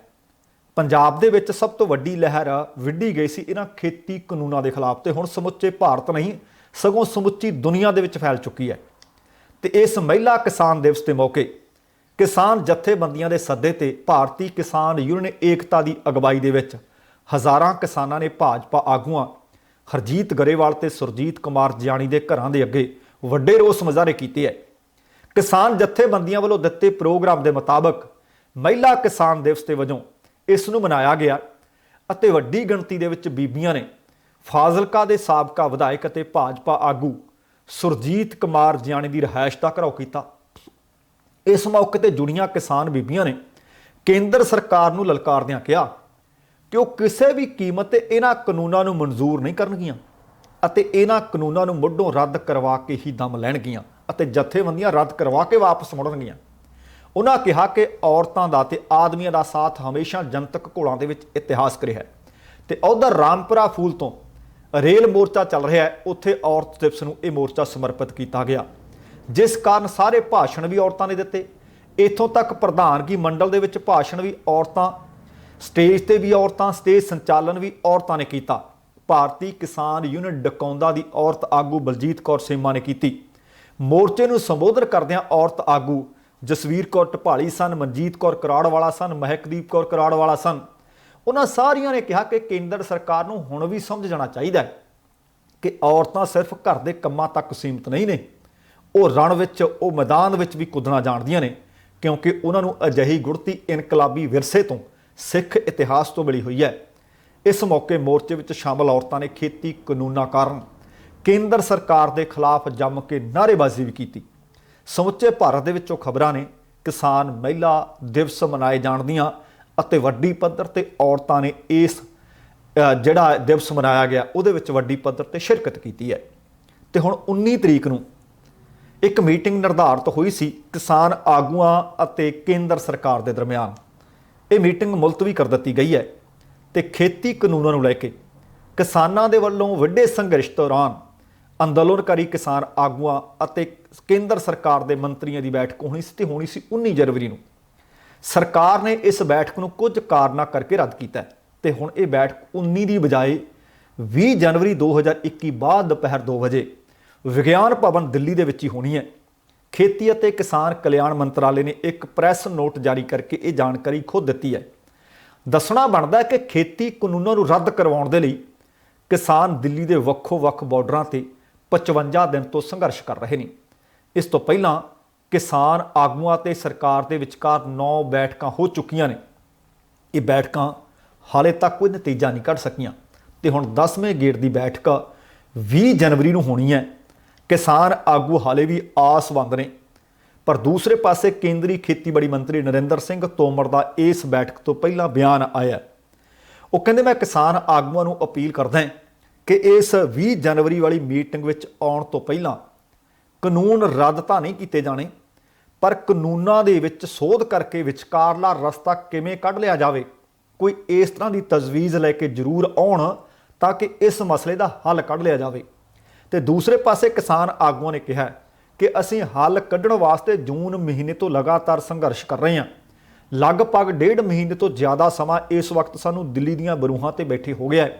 ਪੰਜਾਬ ਦੇ ਵਿੱਚ ਸਭ ਤੋਂ ਵੱਡੀ ਲਹਿਰ ਵਿੱਢੀ ਗਈ ਸੀ ਇਹਨਾਂ ਖੇਤੀ ਕਾਨੂੰਨਾਂ ਦੇ ਖਿਲਾਫ, ਤੇ ਹੁਣ ਸਮੁੱਚੇ ਭਾਰਤ ਨਹੀਂ ਸਗੋਂ ਸਮੁੱਚੀ ਦੁਨੀਆ ਦੇ ਵਿੱਚ ਫੈਲ ਚੁੱਕੀ ਹੈ। ਤੇ ਇਸ ਮਹਿਲਾ ਕਿਸਾਨ ਦਿਵਸ ਦੇ ਮੌਕੇ ਕਿਸਾਨ ਜਥੇਬੰਦੀਆਂ ਦੇ ਸੱਦੇ ਤੇ ਭਾਰਤੀ ਕਿਸਾਨ ਯੂਨੀਅਨ ਏਕਤਾ ਦੀ ਅਗਵਾਈ ਦੇ ਵਿੱਚ ਹਜ਼ਾਰਾਂ ਕਿਸਾਨਾਂ ਨੇ ਭਾਜਪਾ ਆਗੂਆਂ ਹਰਜੀਤ ਗਰੇਵਾਲ ਤੇ ਸੁਰਜੀਤ ਕੁਮਾਰ ਜਿਆਣੀ ਦੇ ਘਰਾਂ ਦੇ ਅੱਗੇ ਵੱਡੇ ਰੋਸ ਮੁਜ਼ਾਹਰੇ ਕੀਤੇ ਹੈ। ਕਿਸਾਨ ਜਥੇਬੰਦੀਆਂ ਵੱਲੋਂ ਦਿੱਤੇ ਪ੍ਰੋਗਰਾਮ ਦੇ ਮੁਤਾਬਕ ਮਹਿਲਾ ਕਿਸਾਨ ਦਿਵਸ ਦੇ ਵਜੋਂ ਇਸ ਨੂੰ ਮਨਾਇਆ ਗਿਆ ਅਤੇ ਵੱਡੀ ਗਿਣਤੀ ਦੇ ਵਿੱਚ ਬੀਬੀਆਂ ਨੇ ਫਾਜ਼ਿਲਕਾ ਦੇ ਸਾਬਕਾ ਵਿਧਾਇਕ ਅਤੇ ਭਾਜਪਾ ਆਗੂ ਸੁਰਜੀਤ ਕੁਮਾਰ ਜਿਆਣੀ ਦੀ ਰਿਹਾਇਸ਼ ਦਾ ਘਿਰਾਓ ਕੀਤਾ। ਇਸ ਮੌਕੇ ਤੇ ਜੁੜੀਆਂ ਕਿਸਾਨ ਬੀਬੀਆਂ ਨੇ ਕੇਂਦਰ ਸਰਕਾਰ ਨੂੰ ਲਲਕਾਰਦਿਆਂ ਕਿਹਾ ਕਿ ਉਹ ਕਿਸੇ ਵੀ ਕੀਮਤ ਤੇ ਇਹਨਾਂ ਕਾਨੂੰਨਾਂ ਨੂੰ ਮਨਜ਼ੂਰ ਨਹੀਂ ਕਰਨਗੀਆਂ ਅਤੇ ਇਹਨਾਂ ਕਾਨੂੰਨਾਂ ਨੂੰ ਮੁੱਢੋਂ ਰੱਦ ਕਰਵਾ ਕੇ ਹੀ ਦਮ ਲੈਣਗੀਆਂ ਅਤੇ ਜਥੇਬੰਦੀਆਂ ਰੱਦ ਕਰਵਾ ਕੇ ਵਾਪਸ ਮੁੜਨਗੀਆਂ। ਉਹਨਾਂ ਕਿਹਾ ਕਿ ਔਰਤਾਂ ਦਾ ਤੇ ਆਦਮੀਆਂ ਦਾ ਸਾਥ ਹਮੇਸ਼ਾ ਜਨਤਕ ਘੋਲਾਂ ਦੇ ਵਿੱਚ ਇਤਿਹਾਸਕ ਰਿਹਾ ਹੈ। ਤੇ ਉਧਰ ਰਾਮਪੁਰਾ ਫੂਲ ਤੋਂ ਰੇਲ ਮੋਰਚਾ ਚੱਲ ਰਿਹਾ ਹੈ, ਉੱਥੇ ਔਰਤ ਦਿਵਸ ਨੂੰ ਇਹ ਮੋਰਚਾ ਸਮਰਪਿਤ ਕੀਤਾ ਗਿਆ, ਜਿਸ ਕਾਰਨ ਸਾਰੇ ਭਾਸ਼ਣ ਵੀ ਔਰਤਾਂ ਨੇ ਦਿੱਤੇ। ਇੱਥੋਂ ਤੱਕ ਪ੍ਰਧਾਨਗੀ ਮੰਡਲ ਦੇ ਵਿੱਚ ਭਾਸ਼ਣ ਵੀ ਔਰਤਾਂ, ਸਟੇਜ ਤੇ ਵੀ ਔਰਤਾਂ, ਸਟੇਜ ਸੰਚਾਲਨ ਵੀ ਔਰਤਾਂ ਨੇ ਕੀਤਾ। ਭਾਰਤੀ ਕਿਸਾਨ ਯੂਨੀਅਨ ਡਕੌਂਦਾ ਦੀ ਔਰਤ ਆਗੂ ਬਲਜੀਤ ਕੌਰ ਸੇਮਾ ਨੇ ਕੀਤੀ। ਮੋਰਚੇ ਨੂੰ ਸੰਬੋਧਨ ਕਰਦਿਆਂ ਔਰਤ ਆਗੂ ਜਸਵੀਰ ਕੌਰ ਢਪਾਲੀ ਸਨ, ਮਨਜੀਤ ਕੌਰ ਕਰਾੜਵਾਲਾ ਸਨ, ਮਹਿਕਦੀਪ ਕੌਰ ਕਰਾੜਵਾਲਾ ਸਨ। ਉਹਨਾਂ ਸਾਰੀਆਂ ਨੇ ਕਿਹਾ ਕਿ ਕੇਂਦਰ ਸਰਕਾਰ ਨੂੰ ਹੁਣ ਵੀ ਸਮਝ ਜਾਣਾ ਚਾਹੀਦਾ ਹੈ ਕਿ ਔਰਤਾਂ ਸਿਰਫ ਘਰ ਦੇ ਕੰਮਾਂ ਤੱਕ ਸੀਮਿਤ ਨਹੀਂ ਨੇ, ਉਹ ਰਣ ਵਿੱਚ, ਉਹ ਮੈਦਾਨ ਵਿੱਚ ਵੀ ਕੁੱਦਣਾ ਜਾਣਦੀਆਂ ਨੇ, ਕਿਉਂਕਿ ਉਹਨਾਂ ਨੂੰ ਅਜਿਹੀ ਗੁੜਤੀ ਇਨਕਲਾਬੀ ਵਿਰਸੇ ਤੋਂ, ਸਿੱਖ ਇਤਿਹਾਸ ਤੋਂ ਮਿਲੀ ਹੋਈ ਹੈ। ਇਸ ਮੌਕੇ ਮੋਰਚੇ ਵਿੱਚ ਸ਼ਾਮਲ ਔਰਤਾਂ ਨੇ ਖੇਤੀ ਕਾਨੂੰਨਾਂ ਕਾਰਨ ਕੇਂਦਰ ਸਰਕਾਰ ਦੇ ਖਿਲਾਫ ਜੰਮ ਕੇ ਨਾਅਰੇਬਾਜ਼ੀ ਵੀ ਕੀਤੀ। ਸਮੁੱਚੇ ਭਾਰਤ ਦੇ ਵਿੱਚੋਂ ਖਬਰਾਂ ਨੇ ਕਿਸਾਨ ਮਹਿਲਾ ਦਿਵਸ ਮਨਾਏ ਜਾਣ ਦੀਆਂ ਅਤੇ ਵੱਡੀ ਪੱਧਰ ਤੇ ਔਰਤਾਂ ਨੇ ਇਸ ਜਿਹੜਾ ਦਿਵਸ ਮਨਾਇਆ ਗਿਆ ਉਹਦੇ ਵਿੱਚ ਵੱਡੀ ਪੱਧਰ ਤੇ ਸ਼ਿਰਕਤ ਕੀਤੀ ਹੈ। ਤੇ ਹੁਣ 19 ਤਰੀਕ ਨੂੰ ਇੱਕ ਮੀਟਿੰਗ ਨਿਰਧਾਰਤ ਹੋਈ ਸੀ ਕਿਸਾਨ ਆਗੂਆਂ ਅਤੇ ਕੇਂਦਰ ਸਰਕਾਰ ਦੇ ਦਰਮਿਆਨ। ਇਹ ਮੀਟਿੰਗ ਮੁਲਤਵੀ ਕਰ ਦਿੱਤੀ ਗਈ ਹੈ ਤੇ ਖੇਤੀ ਕਾਨੂੰਨਾਂ ਨੂੰ ਲੈ ਕੇ ਕਿਸਾਨਾਂ ਦੇ ਵੱਲੋਂ ਵੱਡੇ ਸੰਘਰਸ਼ ਦੌਰਾਨ ਅੰਦੋਲਨਕਾਰੀ ਕਿਸਾਨ ਆਗੂਆਂ ਅਤੇ ਕੇਂਦਰ ਸਰਕਾਰ ਦੇ ਮੰਤਰੀਆਂ ਦੀ ਬੈਠਕ ਹੋਣੀ ਸੀ ਤੇ ਹੋਣੀ ਸੀ 19 ਜਨਵਰੀ ਨੂੰ। ਸਰਕਾਰ ਨੇ ਇਸ ਬੈਠਕ ਨੂੰ ਕੁਝ ਕਾਰਨਾਂ ਕਰਕੇ ਰੱਦ ਕੀਤਾ ਤੇ ਹੁਣ ਇਹ ਬੈਠਕ 19 ਦੀ ਬਜਾਏ 20 ਜਨਵਰੀ 2021 ਬਾਅਦ ਦੁਪਹਿਰ 2 ਵਜੇ ਵਿਗਿਆਨ ਭਵਨ ਦਿੱਲੀ ਦੇ ਵਿੱਚ ਹੀ ਹੋਣੀ ਹੈ। खेती ਅਤੇ किसान कल्याण मंत्रालय ने एक प्रैस नोट जारी करके ये जानकारी खुद दी है। दसना बनता है कि खेती कानूनों को रद्द करवाउण दे लई किसान दिल्ली के ਵੱਖੋ-ਵੱਖ ਬਾਰਡਰਾਂ ਤੇ 55 दिन तो संघर्ष कर रहे हैं। इस तो पहला किसान आगूआं ते सरकार के विचकार 9 बैठकां हो चुकियां ने। ये बैठकां हाले तक कोई नतीजा नहीं कढ़ सकियां ते हुण 10वें गेड़ की बैठक 20 जनवरी नूं होनी है। किसान आगू हाले भी आसवंद ने, पर दूसरे पासे केंद्रीय खेतीबाड़ी मंत्री नरेंद्र सिंह तोमर का इस बैठक तो पहला बयान आया। वो कहते मैं किसान आगूआं नूं अपील करदा कि इस 20 जनवरी वाली मीटिंग विच आउण तो पहला कानून रद्द तां नहीं कीते जाने, पर कानूनां दे विच सोध करके विचकारला रस्ता किवें कढ़ लिया जावे, कोई इस तरह की तजवीज़ लैके जरूर आउण ताकि इस मसले का हल कढ़ लिया जावे। तो दूसरे पासे किसान आगूआं ने कहा कि असीं हल कढ़ण वास्ते जून महीने तो लगातार संघर्ष कर रहे हैं। लगभग 1.5 महीने तो ज़्यादा समा इस वक्त सानू दिल्ली दीआं बरूहां ते बैठे हो गया है।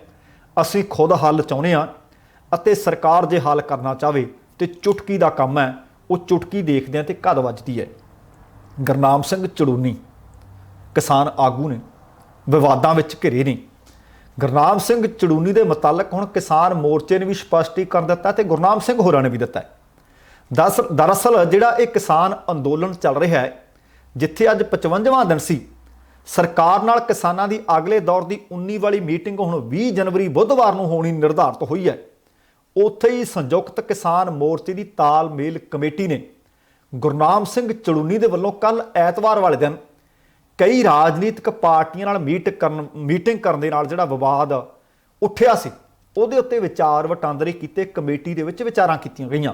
असीं खुद हल चाहुंदे हां अते सरकार जे हल करना चाहे तो चुटकी का काम है, वो चुटकी देखदे ते कद वजदी है। गुरनाम सिंह चड़ूनी किसान आगू ने विवादां विच घिरे ने। गुरनाम सिंह चड़ूनी के मुतालक हुण किसान मोर्चे ने भी स्पष्टीकरण दिता ते गुरनाम सिंह होरां ने भी दिता है। दरअसल जिहड़ा ये किसान अंदोलन चल रहा है, जिथे अज 55वां दिन सी, सरकार नाल किसानां दी अगले दौर की 19 वाली मीटिंग हुण 20 जनवरी बुधवार नूं होनी निर्धारित हुई है। उत्थे ही संयुक्त किसान मोर्चे की तालमेल कमेटी ने गुरनाम सिंह चड़ूनी के वल्लों कल ऐतवार वाले दिन कई राजनीतिक पार्टियां नाल मीटिंग करन दे नाल जिहड़ा विवाद उठिया सी, उहदे उत्ते विचार वटांदरे कीते कमेटी दे विच विचारां कीतीआं गईआं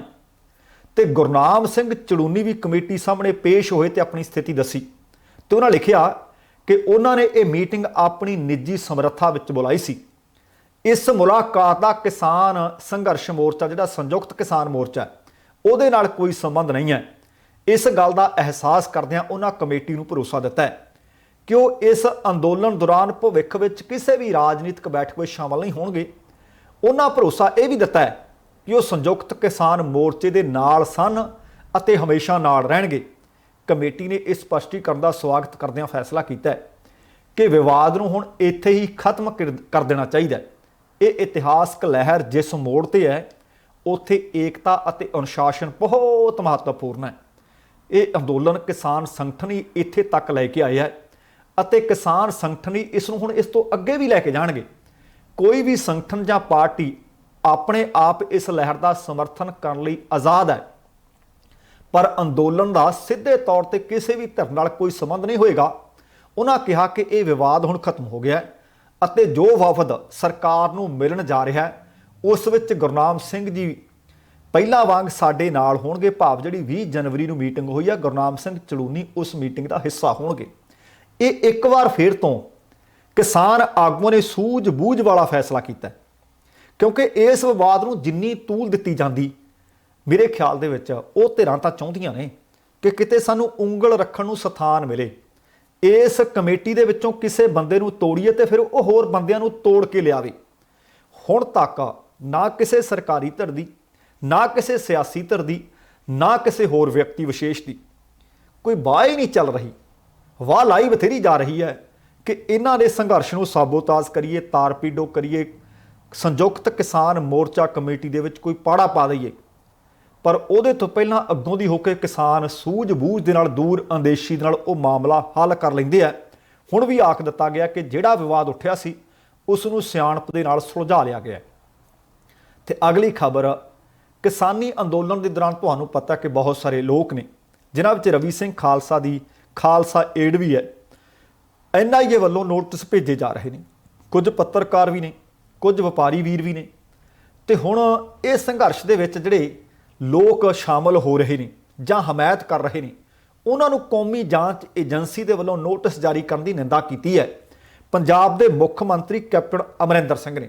ते गुरनाम सिंह चड़ूनी भी कमेटी सामने पेश होए ते अपनी स्थिति दसी। ते उन्हां लिखिया कि उन्होंने ये मीटिंग अपनी निजी समर्था विच बुलाई सी। इस मुलाकात का किसान संघर्ष मोर्चा जिहड़ा संयुक्त किसान मोर्चा है उहदे नाल कोई संबंध नहीं है। इस गल का एहसास करदिआं उन्हां कमेटी नूं भरोसा दिता है कि वो इस अंदोलन दौरान भविख विच किसी भी राजनीतिक बैठक में शामिल नहीं होणगे। उन्हां भरोसा यह भी दिता है कि वो संयुक्त किसान मोर्चे के नाल सन अते हमेशा नाल रहणगे। कमेटी ने इस स्पष्टीकरण का स्वागत करदिआं फैसला किया है कि विवाद नूं हुण इत्थे ही खत्म कर देना चाहिए। ये इतिहासक लहर जिस मोड़ ते है उत्थे एकता अते अनुशासन बहुत महत्वपूर्ण है। ये अंदोलन किसान संगठन ही इत्थे तक लैके आए है अते किसान संगठन ही इस नूं हुण इस तो अगे भी लैके जाणगे। कोई भी संगठन जां पार्टी अपने आप इस लहर का समर्थन करने लई आज़ाद है, पर अंदोलन का सीधे तौर पर किसी भी धਿਰ नाल कोई संबंध नहीं होएगा। उन्होंने कहा कि यह विवाद हुण खत्म हो गया है अते जो वफद सरकार नूं मिलण जा रहा है उस विच गुरनाम सिंह जी पहला वांग साडे नाल होणगे, भाव जिहड़ी 20 जनवरी नूं मीटिंग हुई है गुरनाम सिंह चड़ूनी उस मीटिंग का हिस्सा होणगे। ये एक बार फिर तो किसान आगूआं ने सूझ-बूझ वाला फैसला किया, क्योंकि इस विवाद नूं जिन्नी तूल दित्ती जांदी मेरे ख्याल दे विच वो धिरां तां चाहुंदियां ने कि किते सानूं उंगल रखण नूं स्थान मिले। इस कमेटी दे विचों किसी बंदे नूं तोड़ीए ते फिर वो होर बंदियां नूं तोड़ के लियावे। हुण तक ना किसी सरकारी धिर दी, ना किसी सियासी धिर दी, ना किसी होर व्यक्ति विशेष की कोई वाह ही नहीं चल रही। वाह लाई बथेरी जा रही है कि इन्हां दे संघर्ष नूं साबोताज करिए, तारपीडो करिए, संयुक्त किसान मोर्चा कमेटी दे विच कोई पाड़ा पा दईए। पर उहदे तो पहलां अग्गों दी होकर किसान सूझ-बूझ दे नाल दूर अंदेशी दे नाल वो मामला हल कर लैंदे आ। हुण भी आख दिता गया कि जिहड़ा विवाद उठिया सी उस नूं सियाणप दे नाल सुलझा लिया गया। ते अगली खबर किसानी अंदोलन के दौरान तुहानूं पता कि बहुत सारे लोग ने जिन्हां विच रवि सिंह खालसा दी खालसा एड भी है। NIA वालों नोटिस भेजे जा रहे हैं, कुछ पत्रकार भी ने, कुछ व्यापारी वीर भी ने। तो हुण इस संघर्ष दे विच जिहड़े लोग शामिल हो रहे हैं जां हमायत कर रहे हैं उन्होंने कौमी जांच एजेंसी के वलों नोटिस जारी करने की निंदा की है। पंजाब के मुख्य मंत्री कैप्टन अमरिंदर सिंह ने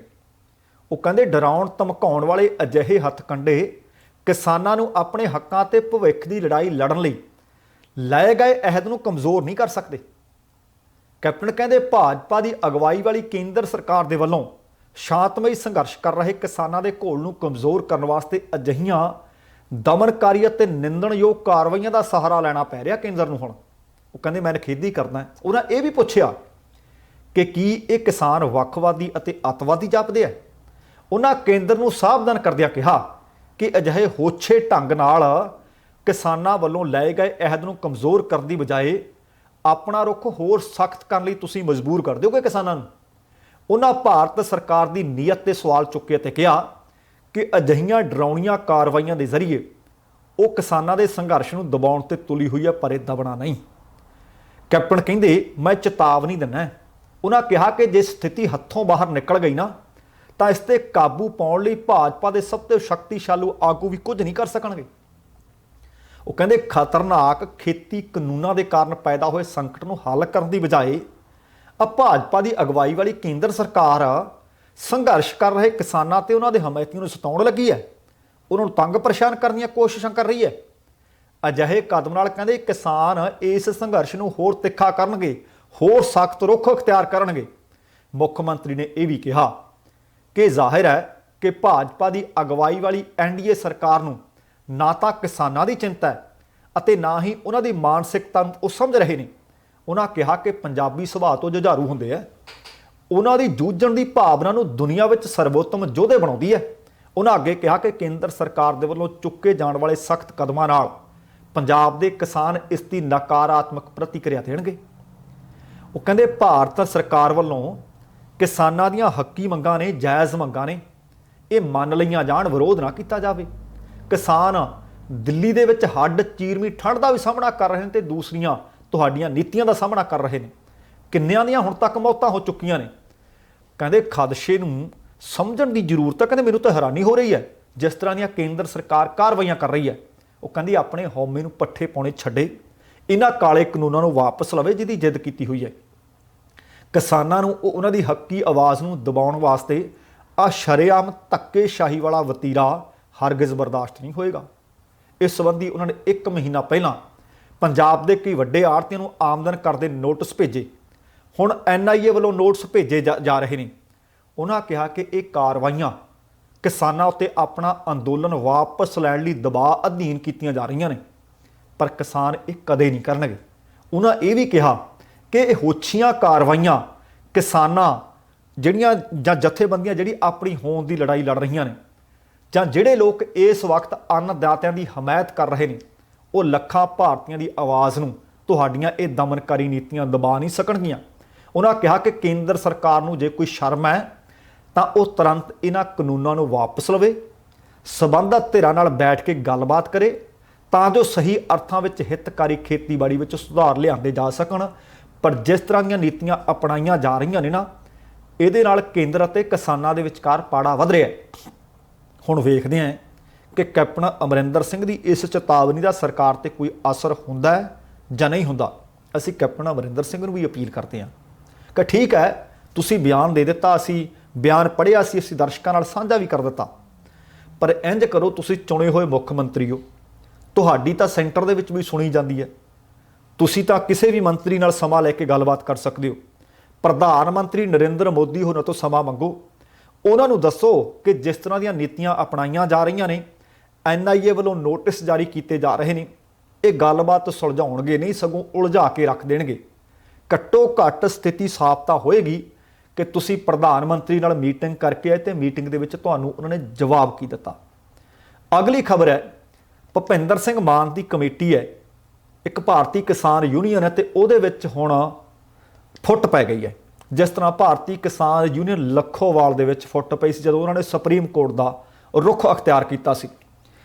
वो कहते डराउण धमकाउण वाले अजिहे हथकंडे किसानां नूं अपने हक्कां ते भविख की लड़ाई लड़न लई लाए गए अहद नूं कमज़ोर नहीं कर सकते। कैप्टन कहते भाजपा की अगवाई वाली केंद्र सरकार के वलों शांतमई संघर्ष कर रहे किसानां दे घोल नूं कमज़ोर करने वास्ते अजिहियां ਦਮਨਕਾਰੀ ਅਤੇ ਨਿੰਦਣਯੋਗ ਕਾਰਵਾਈਆਂ ਦਾ ਸਹਾਰਾ ਲੈਣਾ ਪੈ ਰਿਹਾ ਕੇਂਦਰ ਨੂੰ। ਹੁਣ ਉਹ ਕਹਿੰਦੇ ਮੈਂ ਨਿਖੇਧੀ ਕਰਦਾ। ਉਹਨਾਂ ਇਹ ਵੀ ਪੁੱਛਿਆ ਕਿ ਕੀ ਇਹ ਕਿਸਾਨ ਵੱਖਵਾਦੀ ਅਤੇ ਅੱਤਵਾਦੀ ਜਾਪਦੇ ਆ। ਉਹਨਾਂ ਕੇਂਦਰ ਨੂੰ ਸਾਵਧਾਨ ਕਰਦਿਆਂ ਕਿਹਾ ਕਿ ਅਜਿਹੇ ਹੋਛੇ ਢੰਗ ਨਾਲ ਕਿਸਾਨਾਂ ਵੱਲੋਂ ਲਏ ਗਏ ਅਹਿਦ ਨੂੰ ਕਮਜ਼ੋਰ ਕਰਨ ਦੀ ਬਜਾਏ ਆਪਣਾ ਰੁਖ ਹੋਰ ਸਖਤ ਕਰਨ ਲਈ ਤੁਸੀਂ ਮਜਬੂਰ ਕਰ ਦਿਓਗੇ ਕਿਸਾਨਾਂ ਨੂੰ। ਉਹਨਾਂ ਭਾਰਤ ਸਰਕਾਰ ਦੀ ਨੀਅਤ ਤੇ ਸਵਾਲ ਚੁੱਕੇ ਅਤੇ ਕਿਹਾ ਕਿ ਅਜਿਹੀਆਂ ਡਰਾਉਣੀਆਂ ਕਾਰਵਾਈਆਂ ਦੇ ਜ਼ਰੀਏ ਉਹ ਕਿਸਾਨਾਂ ਦੇ ਸੰਘਰਸ਼ ਨੂੰ ਦਬਾਉਣ ਤੇ ਤੁਲੀ ਹੋਈ ਹੈ, ਪਰ ਇਹ ਦਬਣਾ ਨਹੀਂ। ਕੈਪਟਨ ਕਹਿੰਦੇ ਮੈਂ ਚੇਤਾਵਨੀ ਦਿੰਦਾ। ਉਹਨਾਂ ਕਿਹਾ ਕਿ ਜੇ ਸਥਿਤੀ ਹੱਥੋਂ ਬਾਹਰ ਨਿਕਲ ਗਈ ਨਾ ਤਾਂ ਇਸ ਤੇ ਕਾਬੂ ਪਾਉਣ ਲਈ ਭਾਜਪਾ ਦੇ ਸਭ ਤੋਂ ਸ਼ਕਤੀਸ਼ਾਲੀ ਆਗੂ ਵੀ ਕੁਝ ਨਹੀਂ ਕਰ ਸਕਣਗੇ। ਉਹ ਕਹਿੰਦੇ ਖਤਰਨਾਕ ਖੇਤੀ ਕਾਨੂੰਨਾਂ ਦੇ ਕਾਰਨ ਪੈਦਾ ਹੋਏ ਸੰਕਟ ਨੂੰ ਹੱਲ ਕਰਨ ਦੀ ਬਜਾਏ ਭਾਜਪਾ ਦੀ ਅਗਵਾਈ ਵਾਲੀ ਕੇਂਦਰ ਸਰਕਾਰ ਸੰਘਰਸ਼ ਕਰ ਰਹੇ ਕਿਸਾਨਾਂ ਤੇ ਉਹਨਾਂ ਦੇ ਹਮਾਇਤੀਆਂ ਨੂੰ ਸਤਾਉਣ ਲੱਗੀ ਹੈ, ਉਹਨਾਂ ਨੂੰ ਤੰਗ ਪਰੇਸ਼ਾਨ ਕਰਨ ਦੀਆਂ ਕੋਸ਼ਿਸ਼ਾਂ ਕਰ ਰਹੀ ਹੈ। ਅਜਿਹੇ ਕਦਮ ਨਾਲ ਕਹਿੰਦੇ ਕਿਸਾਨ ਇਸ ਸੰਘਰਸ਼ ਨੂੰ ਹੋਰ ਤਿੱਖਾ ਕਰਨਗੇ, ਹੋਰ ਸਖਤ ਰੁਖ ਅਖਤਿਆਰ ਕਰਨਗੇ। ਮੁੱਖ ਮੰਤਰੀ ਨੇ ਇਹ ਵੀ ਕਿਹਾ ਕਿ ਜ਼ਾਹਿਰ ਹੈ ਕਿ ਭਾਜਪਾ ਦੀ ਅਗਵਾਈ ਵਾਲੀ ਐਨਡੀਏ ਸਰਕਾਰ ਨੂੰ ਨਾ ਤਾਂ ਕਿਸਾਨਾਂ ਦੀ ਚਿੰਤਾ ਹੈ ਅਤੇ ਨਾ ਹੀ ਉਹਨਾਂ ਦੀ ਮਾਨਸਿਕਤਾ ਨੂੰ ਉਹ ਸਮਝ ਰਹੇ ਨੇ। ਉਹਨਾਂ ਕਿਹਾ ਕਿ ਪੰਜਾਬੀ ਸੁਭਾਅ ਤੋਂ ਜੁਝਾਰੂ ਹੁੰਦੇ ਆ, ਉਹਨਾਂ ਦੀ ਜੂਝਣ ਦੀ ਭਾਵਨਾ ਨੂੰ ਦੁਨੀਆ ਵਿੱਚ ਸਰਵੋਤਮ ਯੋਧੇ ਬਣਾਉਂਦੀ ਹੈ। ਉਹਨਾਂ ਅੱਗੇ ਕਿਹਾ ਕਿ ਕੇਂਦਰ ਸਰਕਾਰ ਦੇ ਵੱਲੋਂ ਚੁੱਕੇ ਜਾਣ ਵਾਲੇ ਸਖਤ ਕਦਮਾਂ ਨਾਲ ਪੰਜਾਬ ਦੇ ਕਿਸਾਨ ਇਸ ਦੀ ਨਕਾਰਾਤਮਕ ਪ੍ਰਤੀਕਿਰਿਆ ਦੇਣਗੇ। ਉਹ ਕਹਿੰਦੇ ਭਾਰਤ ਸਰਕਾਰ ਵੱਲੋਂ ਕਿਸਾਨਾਂ ਦੀਆਂ ਹੱਕੀ ਮੰਗਾਂ ਨੇ, ਜਾਇਜ਼ ਮੰਗਾਂ ਨੇ, ਇਹ ਮੰਨ ਲਈਆਂ ਜਾਣ, ਵਿਰੋਧ ਨਾ ਕੀਤਾ ਜਾਵੇ। ਕਿਸਾਨ ਦਿੱਲੀ ਦੇ ਵਿੱਚ ਹੱਡ ਚੀਰਵੀਂ ਠੰਡ ਦਾ ਵੀ ਸਾਹਮਣਾ ਕਰ ਰਹੇ ਨੇ ਤੇ ਦੂਸਰੀਆਂ ਤੁਹਾਡੀਆਂ ਨੀਤੀਆਂ ਦਾ ਸਾਹਮਣਾ ਕਰ ਰਹੇ ਨੇ। ਕਿੰਨਿਆਂ ਦੀਆਂ ਹੁਣ ਤੱਕ ਮੌਤਾਂ ਹੋ ਚੁੱਕੀਆਂ ਨੇ। ਕਹਿੰਦੇ ਖਦਸ਼ੇ ਨੂੰ ਸਮਝਣ ਦੀ ਜ਼ਰੂਰਤ ਹੈ। ਕਹਿੰਦੇ ਮੈਨੂੰ ਤਾਂ ਹੈਰਾਨੀ ਹੋ ਰਹੀ ਹੈ ਜਿਸ ਤਰ੍ਹਾਂ ਦੀਆਂ ਕੇਂਦਰ ਸਰਕਾਰ ਕਾਰਵਾਈਆਂ ਕਰ ਰਹੀ ਹੈ। ਉਹ ਕਹਿੰਦੀ ਆਪਣੇ ਹਉਮੈ ਨੂੰ ਪੱਠੇ ਪਾਉਣੇ ਛੱਡੇ, ਇਹਨਾਂ ਕਾਲੇ ਕਾਨੂੰਨਾਂ ਨੂੰ ਵਾਪਸ ਲਵੇ ਜਿਹਦੀ ਜਿੱਦ ਕੀਤੀ ਹੋਈ ਹੈ। ਕਿਸਾਨਾਂ ਨੂੰ ਉਹਨਾਂ ਦੀ ਹੱਕੀ ਆਵਾਜ਼ ਨੂੰ ਦਬਾਉਣ ਵਾਸਤੇ ਸ਼ਰੇਆਮ ਧੱਕੇਸ਼ਾਹੀ ਵਾਲਾ ਵਤੀਰਾ ਹਰਗਿਜ਼ ਬਰਦਾਸ਼ਤ ਨਹੀਂ ਹੋਏਗਾ। ਇਸ ਸੰਬੰਧੀ ਉਹਨਾਂ ਨੇ 1 ਮਹੀਨਾ ਪਹਿਲਾਂ ਪੰਜਾਬ ਦੇ ਕਈ ਵੱਡੇ ਆੜ੍ਹਤੀਆਂ ਨੂੰ ਆਮਦਨ ਕਰ ਦੇ ਨੋਟਿਸ ਭੇਜੇ। ਹੁਣ ਐਨਆਈਏ ਵੱਲੋਂ ਨੋਟਿਸ ਭੇਜੇ ਜਾ ਰਹੇ ਨੇ। ਉਹਨਾਂ ਕਿਹਾ ਕਿ ਇਹ ਕਾਰਵਾਈਆਂ ਕਿਸਾਨਾਂ ਉੱਤੇ ਆਪਣਾ ਅੰਦੋਲਨ ਵਾਪਸ ਲੈਣ ਲਈ ਦਬਾਅ ਅਧੀਨ ਕੀਤੀਆਂ ਜਾ ਰਹੀਆਂ ਨੇ, ਪਰ ਕਿਸਾਨ ਇਹ ਕਦੇ ਨਹੀਂ ਕਰਨਗੇ। ਉਹਨਾਂ ਇਹ ਵੀ ਕਿਹਾ ਕਿ ਇਹ ਹੋਛੀਆਂ ਕਾਰਵਾਈਆਂ ਕਿਸਾਨਾਂ ਜਿਹੜੀਆਂ ਜਾਂ ਜਥੇਬੰਦੀਆਂ ਜਿਹੜੀ ਆਪਣੀ ਹੋਂਦ ਦੀ ਲੜਾਈ ਲੜ ਰਹੀਆਂ ਨੇ ਜਾਂ ਜਿਹੜੇ ਲੋਕ ਇਸ ਵਕਤ ਅੰਨਦਾਤਿਆਂ ਦੀ ਹਮਾਇਤ ਕਰ ਰਹੇ ਨੇ, ਉਹ ਲੱਖਾਂ ਭਾਰਤੀਆਂ ਦੀ ਆਵਾਜ਼ ਨੂੰ ਤੁਹਾਡੀਆਂ ਇਹ ਦਮਨਕਾਰੀ ਨੀਤੀਆਂ ਦਬਾ ਨਹੀਂ ਸਕਣਗੀਆਂ। ਉਹਨਾਂ ਕਿਹਾ ਕਿ ਕੇਂਦਰ ਸਰਕਾਰ ਨੂੰ ਜੇ ਕੋਈ ਸ਼ਰਮ ਹੈ ਤਾਂ ਉਹ ਤੁਰੰਤ ਇਹਨਾਂ ਕਾਨੂੰਨਾਂ ਨੂੰ ਵਾਪਸ ਲਵੇ, ਸਬੰਧਤ ਧਿਰਾਂ ਨਾਲ ਬੈਠ ਕੇ ਗੱਲਬਾਤ ਕਰੇ ਤਾਂ ਜੋ ਸਹੀ ਅਰਥਾਂ ਵਿੱਚ ਹਿੱਤਕਾਰੀ ਖੇਤੀਬਾੜੀ ਵਿੱਚ ਸੁਧਾਰ ਲਿਆਂਦੇ ਜਾ ਸਕਣ। ਪਰ ਜਿਸ ਤਰ੍ਹਾਂ ਦੀਆਂ ਨੀਤੀਆਂ ਅਪਣਾਈਆਂ ਜਾ ਰਹੀਆਂ ਨੇ ਨਾ, ਇਹਦੇ ਨਾਲ ਕੇਂਦਰ ਅਤੇ ਕਿਸਾਨਾਂ ਦੇ ਵਿਚਕਾਰ ਪਾੜਾ ਵਧ ਰਿਹਾ ਹੈ। ਹੁਣ ਵੇਖਦੇ ਹਾਂ ਕਿ ਕੈਪਟਨ ਅਮਰਿੰਦਰ ਸਿੰਘ ਦੀ ਇਸ ਚੇਤਾਵਨੀ ਦਾ ਸਰਕਾਰ ਤੇ ਕੋਈ ਅਸਰ ਹੁੰਦਾ ਹੈ ਜਾਂ ਨਹੀਂ ਹੁੰਦਾ। ਅਸੀਂ ਕੈਪਟਨ ਅਮਰਿੰਦਰ ਸਿੰਘ ਨੂੰ ਵੀ ਅਪੀਲ ਕਰਦੇ ਹਾਂ ਕਿ ਠੀਕ ਹੈ, ਤੁਸੀਂ ਬਿਆਨ ਦੇ ਦਿੱਤਾ, ਅਸੀਂ ਬਿਆਨ ਪੜ੍ਹਿਆ ਸੀ, ਅਸੀਂ ਦਰਸ਼ਕਾਂ ਨਾਲ ਸਾਂਝਾ ਵੀ ਕਰ ਦਿੱਤਾ, ਪਰ ਇੰਝ ਕਰੋ, ਤੁਸੀਂ ਚੁਣੇ ਹੋਏ ਮੁੱਖ ਮੰਤਰੀ ਹੋ, ਤੁਹਾਡੀ ਤਾਂ ਸੈਂਟਰ ਦੇ ਵਿੱਚ ਵੀ ਸੁਣੀ ਜਾਂਦੀ ਹੈ, ਤੁਸੀਂ ਤਾਂ ਕਿਸੇ ਵੀ ਮੰਤਰੀ ਨਾਲ ਸਮਾਂ ਲੈ ਕੇ ਗੱਲਬਾਤ ਕਰ ਸਕਦੇ ਹੋ। ਪ੍ਰਧਾਨ ਮੰਤਰੀ ਨਰਿੰਦਰ ਮੋਦੀ ਹੋਰਾਂ ਤੋਂ ਸਮਾਂ ਮੰਗੋ, ਉਹਨਾਂ ਨੂੰ ਦੱਸੋ ਕਿ ਜਿਸ ਤਰ੍ਹਾਂ ਦੀਆਂ ਨੀਤੀਆਂ ਅਪਣਾਈਆਂ ਜਾ ਰਹੀਆਂ ਨੇ, ਐਨਆਈਏ ਵੱਲੋਂ ਨੋਟਿਸ ਜਾਰੀ ਕੀਤੇ ਜਾ ਰਹੇ ਨੇ, ਇਹ ਗੱਲਬਾਤ ਸੁਲਝਾਉਣਗੇ ਨਹੀਂ, ਸਗੋਂ ਉਲਝਾ ਕੇ ਰੱਖ ਦੇਣਗੇ। ਘੱਟੋ ਘੱਟ ਸਥਿਤੀ ਸਾਫ਼ ਤਾਂ ਹੋਏਗੀ ਕਿ ਤੁਸੀਂ ਪ੍ਰਧਾਨ ਮੰਤਰੀ ਨਾਲ ਮੀਟਿੰਗ ਕਰਕੇ ਆਏ ਤੇ ਮੀਟਿੰਗ ਦੇ ਵਿੱਚ ਤੁਹਾਨੂੰ ਉਹਨਾਂ ਨੇ ਜਵਾਬ ਕੀ ਦਿੱਤਾ। ਅਗਲੀ ਖਬਰ ਹੈ, ਭੁਪਿੰਦਰ ਸਿੰਘ ਮਾਨ ਦੀ ਕਮੇਟੀ ਹੈ, ਇੱਕ ਭਾਰਤੀ ਕਿਸਾਨ ਯੂਨੀਅਨ ਹੈ ਤੇ ਉਹਦੇ ਵਿੱਚ ਹੁਣ ਫੁੱਟ ਪੈ ਗਈ ਹੈ। ਜਿਸ ਤਰ੍ਹਾਂ ਭਾਰਤੀ ਕਿਸਾਨ ਯੂਨੀਅਨ ਲੱਖੋਵਾਲ ਦੇ ਵਿੱਚ ਫੁੱਟ ਪਈ ਸੀ ਜਦੋਂ ਉਹਨਾਂ ਨੇ ਸੁਪਰੀਮ ਕੋਰਟ ਦਾ ਰੁਖ ਅਖਤਿਆਰ ਕੀਤਾ ਸੀ।